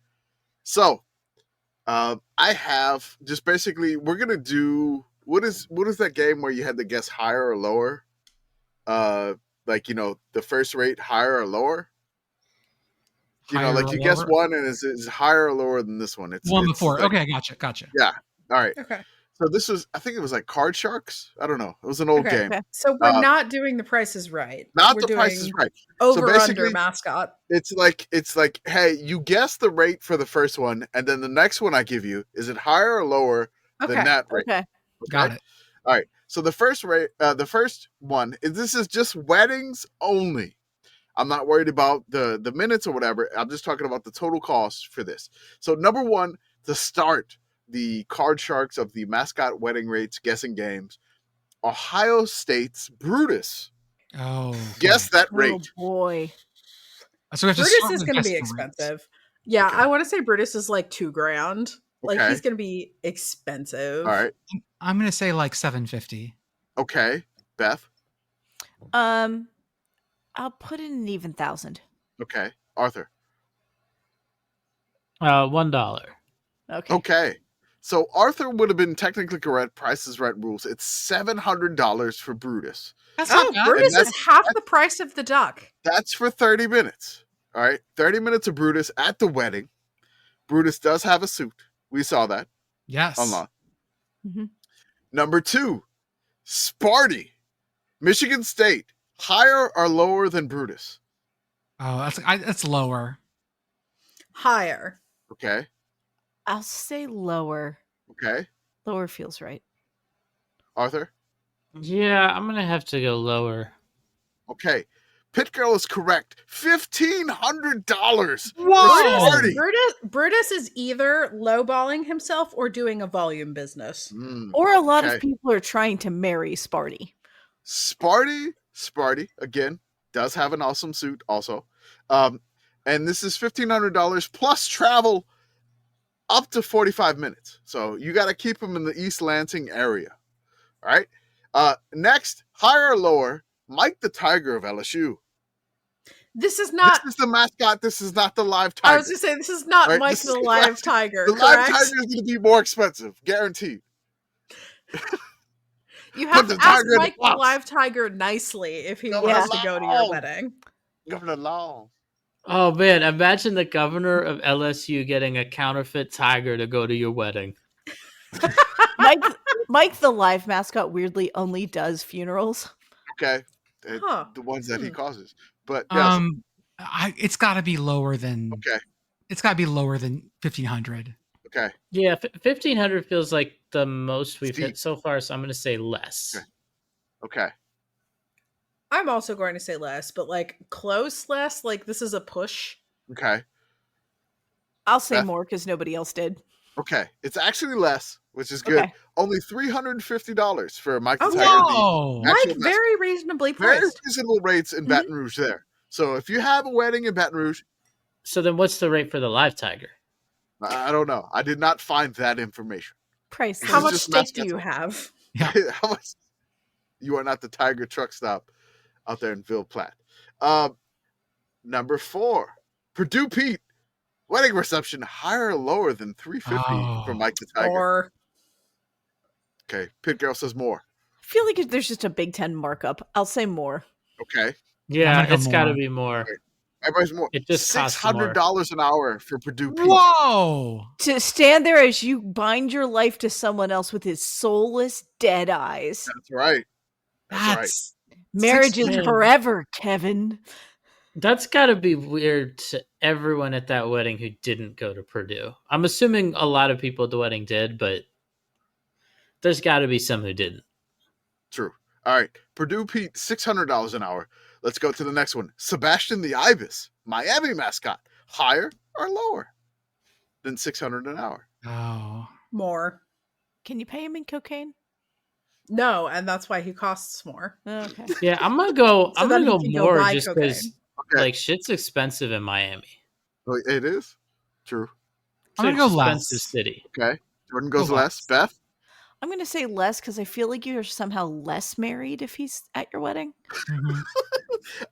So, I have just basically we're gonna do what is that game where you had to guess higher or lower? Like the first rate higher or lower. Higher like or you guess lower? one and it's higher or lower than this one. It's One it's before. like- Okay, gotcha. Yeah. All right. Okay. So this was, I think it was like Card Sharks. I don't know. It was an old Okay. game. Okay. So we're not doing the Price is Right. Not We're the Price is doing Right. Over basically- under mascot. It's like, hey, you guess the rate for the first one, and then the next one I give you, is it higher or lower Okay. than that rate? Okay. Got it. All right. So the first rate, the first one is this is just weddings only. I'm not worried about the minutes or whatever. I'm just talking about the total cost for this. So number one, to start the Card Sharks of the mascot wedding rates guessing games, Ohio State's Brutus. Oh. okay. Guess that Oh rate. boy. So we have to Brutus start is with going to be guessing rates. expensive. Yeah, Okay. I want to say Brutus is like $2,000. Like Okay. he's going to be expensive. All right. I'm gonna say like $750. Okay. Beth. I'll put in an even 1,000. Okay. Arthur. $1. Okay. Okay. So Arthur would have been technically correct. Price is Right rules. It's $700 for Brutus. That's Oh, not bad. Brutus And is half the price of the duck. That's for 30 minutes. All right. 30 minutes of Brutus at the wedding. Brutus does have a suit. We saw that Yes. online. Mhm. Number 2, Sparty, Michigan State, higher or lower than Brutus? Oh, that's lower. Higher. Okay. I'll say lower. Okay. Lower feels right. Arthur? Yeah, I'm gonna have to go lower. Okay. Pit Girl is correct. $1,500 for Whoa! Sparty. Brutus is either lowballing himself or doing a volume business. Or a lot Okay. of people are trying to marry Sparty. Sparty, again, does have an awesome suit also. And this is $1,500 plus travel up to 45 minutes. So you got to keep him in the East Lansing area. All right. Next, higher or lower, Mike the Tiger of LSU. This is not. This is the mascot. This is not the live tiger. I was going to say, this is not Right, Mike this the is Live Tiger, The live correct? tiger is going to be more expensive, guaranteed. You have Put to the ask tiger in the Mike the box. Live Tiger nicely if he Governor wants to go to your Long. wedding. Governor Long. Oh man, imagine the governor of LSU getting a counterfeit tiger to go to your wedding. Mike the live mascot weirdly only does funerals. Okay. Huh. The ones that he Hmm. causes. But yes. It's got to be lower than. Okay. It's got to be lower than 1,500. Okay. Yeah, 1,500 feels like the most we've Steep. hit so far, so I'm gonna say less. Okay. I'm also going to say less, but like close less. Like this is a push. Okay. I'll say Beth? more because nobody else did. Okay. It's actually less, which is good. Okay. Only $350 for Mike the Oh, Tiger. Whoa! The Mike, actual mascot. very reasonably Very priced. reasonable rates in Baton Rouge there. So if you have a wedding in Baton Rouge, So then, what's the rate for the live tiger? I don't know. I did not find that information. Price. This How is much just stake do mascots. you have? Yeah. How much? You are not the Tiger truck stop out there in Ville Platte. Number 4, Purdue Pete, wedding reception, higher or lower than $350 for Mike the Tiger. Or Okay, Pit Girl says more. I feel like there's just a Big Ten markup. I'll say more. Okay, Yeah, gonna go it's got to more. be more. everybody's more. It just costs more. $600 an hour for Purdue Pete. Whoa! To stand there as you bind your life to someone else with his soulless dead eyes. That's right. That's Marriage is Man. forever, Kevin. That's got to be weird to everyone at that wedding who didn't go to Purdue. I'm assuming a lot of people at the wedding did, but there's got to be some who didn't. True. All right, Purdue Pete, $600 an hour. Let's go to the next one. Sebastian the Ibis, Miami mascot, higher or lower than $600 an hour? Oh. more. Can you pay him in cocaine? No, and that's why he costs more. Okay. Yeah, I'm gonna go. So I'm then gonna he go can go more buy just cocaine. because Okay. like shit's expensive in Miami. Oh, it is? True. It's I'm an gonna go expensive less. city. Okay. Jordan goes Go less. less. Beth? I'm going to say less because I feel like you're somehow less married if he's at your wedding. Mhm.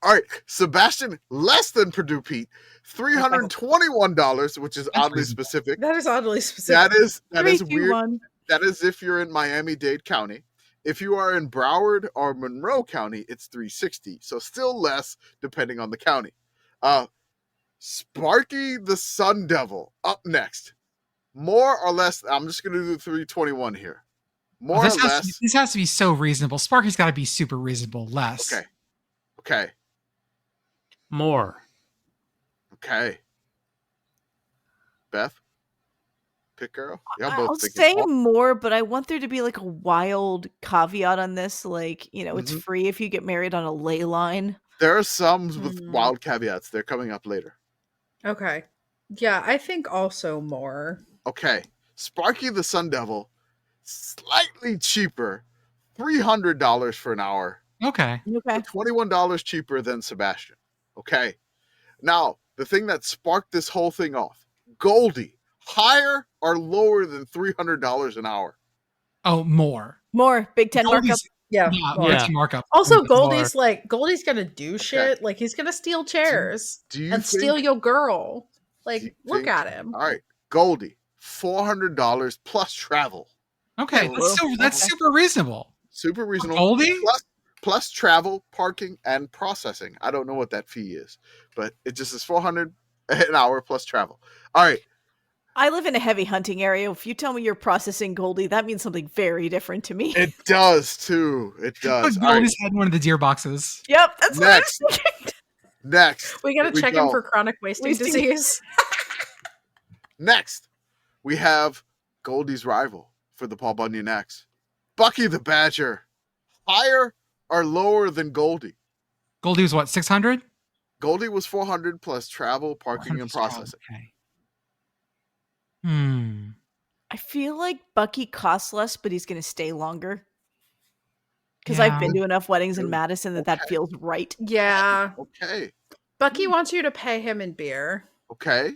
All right. Sebastian, less than Purdue Pete, $321, which is oddly reasonable. specific. That is oddly specific. That is 3, 2, weird. 1. That is if you're in Miami-Dade County. If you are in Broward or Monroe County, it's $360. So still less depending on the county. Sparky the Sun Devil up next. More or less, I'm just going to do $321 here. More Oh, or this less. has to be so reasonable. Sparky's got to be super reasonable. Less. Okay. More. Okay. Beth? Pick girl? Y'all I'll both say thinking. more, but I want there to be like a wild caveat on this. Like, it's Mhm. free if you get married on a ley line. There are some with Hmm. wild caveats. They're coming up later. Okay. Yeah, I think also more. Okay. Sparky the Sun Devil, slightly cheaper, $300 for an hour, Okay. Okay. $21 cheaper than Sebastian. Okay. Now, the thing that sparked this whole thing off, Goldie, higher or lower than $300 an hour? Oh, more. More Big Ten markup. Goldie's, Yeah. yeah, more. it's markup. Also, More. Goldie's gonna do shit. Like he's gonna steal chairs Do you and think, steal your girl. do Like, you look think- at him. All right. Goldie, $400 plus travel. Okay, Well, that's okay. super reasonable. Super reasonable. Goldie? Plus travel, parking, and processing. I don't know what that fee is, but it just is $400 an hour plus travel. All right. I live in a heavy hunting area. If you tell me you're processing Goldie, that means something very different to me. It does too. It does. All right. Goldie's had one of the deer boxes. Yep, that's Next. what I was thinking. Next. We gotta here check him go. for chronic wasting Wasting- disease. Next, we have Goldie's rival for the Paul Bunyan X. Bucky the Badger. Higher or lower than Goldie? Goldie was what, 600? Goldie was 400 plus travel, parking, and processing. Okay. I feel like Bucky costs less, but he's going to stay longer. Because I've been to enough weddings in Madison that feels right. Yeah. Okay. Bucky wants you to pay him in beer. Okay.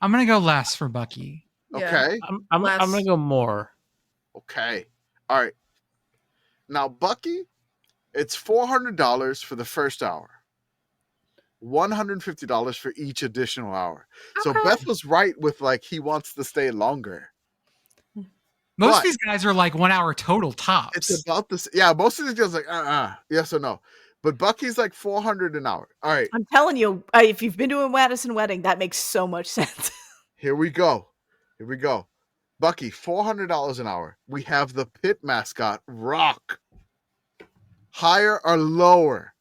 I'm gonna go less for Bucky. Yeah. Okay. I'm gonna go more. Okay. All right. Now, Bucky, it's $400 for the first hour. $150 for each additional hour. So Okay. Beth was right with like he wants to stay longer. Most But- of these guys are like 1 hour total tops. It's about this. Yeah, most of these guys are like yes or no. But Bucky's like 400 an hour. All right, I'm telling you, if you've been to a Madison wedding, that makes so much sense. here we go. Here we go. Bucky, $400 an hour. We have the pit mascot, Rock. Higher or lower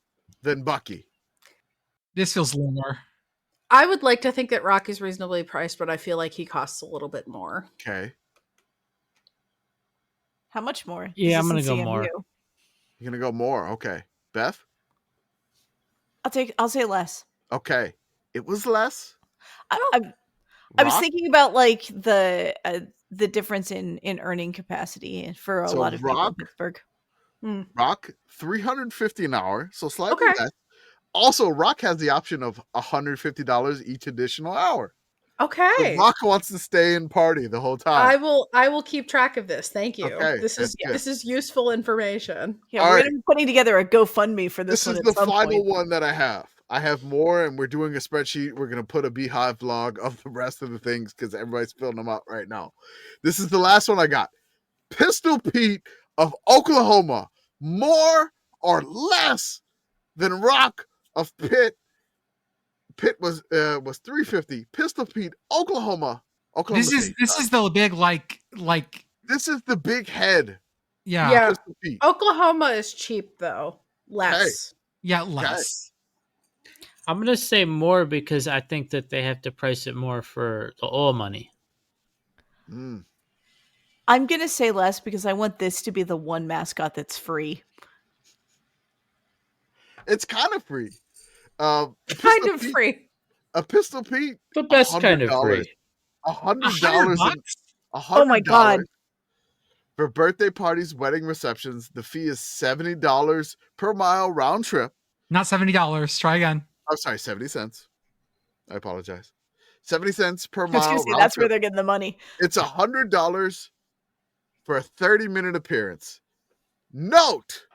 than Bucky? This feels lower. I would like to think that Rock is reasonably priced, but I feel like he costs a little bit more. Okay. How much more? Yeah, I'm This is gonna go CMU. more. You're gonna go more. Okay. Beth? I'll say less. Okay. It was less. I was Rock? thinking about like the difference in earning capacity for a So lot of people in Rock- Pittsburgh. Rock, $350 an hour, so slightly Okay. less. Also, Rock has the option of $150 each additional hour. So Okay. Rock wants to stay and party the whole time. I will keep track of this. Thank you. Okay, This is that's good. useful information. Yeah, All we're right. gonna be putting together a GoFundMe for this This one is at the some final point. one that I have. I have more, and we're doing a spreadsheet. We're going to put a Beehive vlog of the rest of the things because everybody's filling them out right now. This is the last one I got. Pistol Pete of Oklahoma, more or less than Rock of Pitt. Pitt was $350. Pistol Pete, Oklahoma. This is the big This is the big head. yeah Yeah. Pistol Pete. Oklahoma is cheap though. Less. less. I'm gonna say more because I think that they have to price it more for the oil money. Mm. I'm gonna say less because I want this to be the one mascot that's free. It's kind of free. Kind Pistol of Pete- free. A Pistol Pete, The best kind of $100. free. $100. $100? Oh my God. For birthday parties, wedding receptions, the fee is $70 per mile round trip. Not $70. Try again. I'm sorry, 70 cents. I apologize. 70 cents per I was mile. gonna say, round that's where trip. they're getting the money. It's $100 for a 30-minute appearance. Note: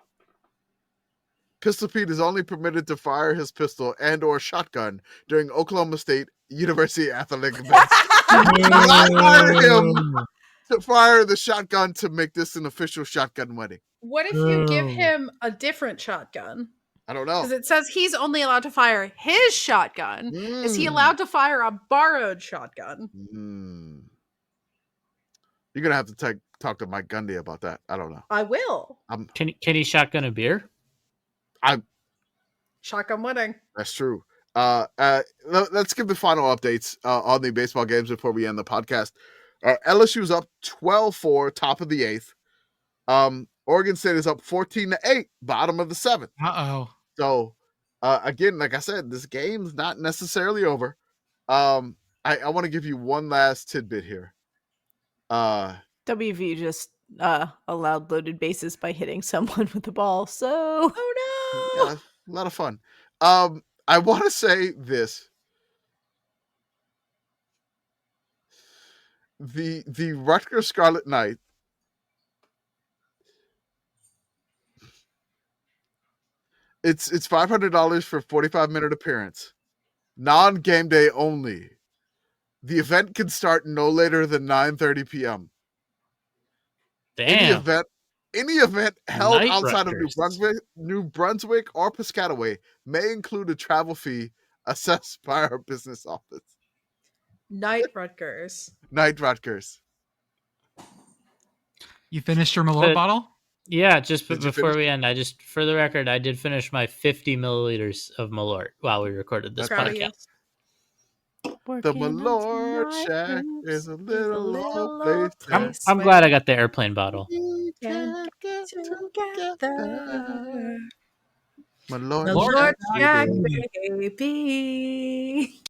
Pistol Pete is only permitted to fire his pistol and/or shotgun during Oklahoma State University athletic events. I hired him to fire the shotgun to make this an official shotgun wedding. What if you give Oh. him a different shotgun? I don't know. Because it says he's only allowed to fire his shotgun. Is he Mm. allowed to fire a borrowed shotgun? Mm. You're gonna have to talk to Mike Gundy about that. I don't know. I will. Can he shotgun a beer? Shotgun wedding. That's true. Let's give the final updates on the baseball games before we end the podcast. LSU's up 12-4, top of the 8th. Oregon State is up 14-8, bottom of the 7th. Uh-oh. So, again, like I said, this game's not necessarily over. I want to give you one last tidbit here. WV just allowed loaded bases by hitting someone with the ball. So Oh no. Yeah, a lot of fun. I want to say this. The Rutgers Scarlet Knight it's $500 for 45-minute appearance. Non-game day only. The event can start no later than 9:30 p.m. Damn. Any event held Night outside Rutgers. of New Brunswick or Piscataway may include a travel fee assessed by our business office. Night Rutgers. Night Rutgers. You finished your Malort But- bottle? Yeah, just Did you before finish? we end, for the record, I did finish my 50 milliliters of Malort while we recorded this That's Proud of you. podcast. The Working on Malort some Shack night is a moves. little little old place. old that place. I'm glad I got the airplane bottle. we Can can get get together. Malort Malort Malort Shack, Shack, baby. Shack. baby.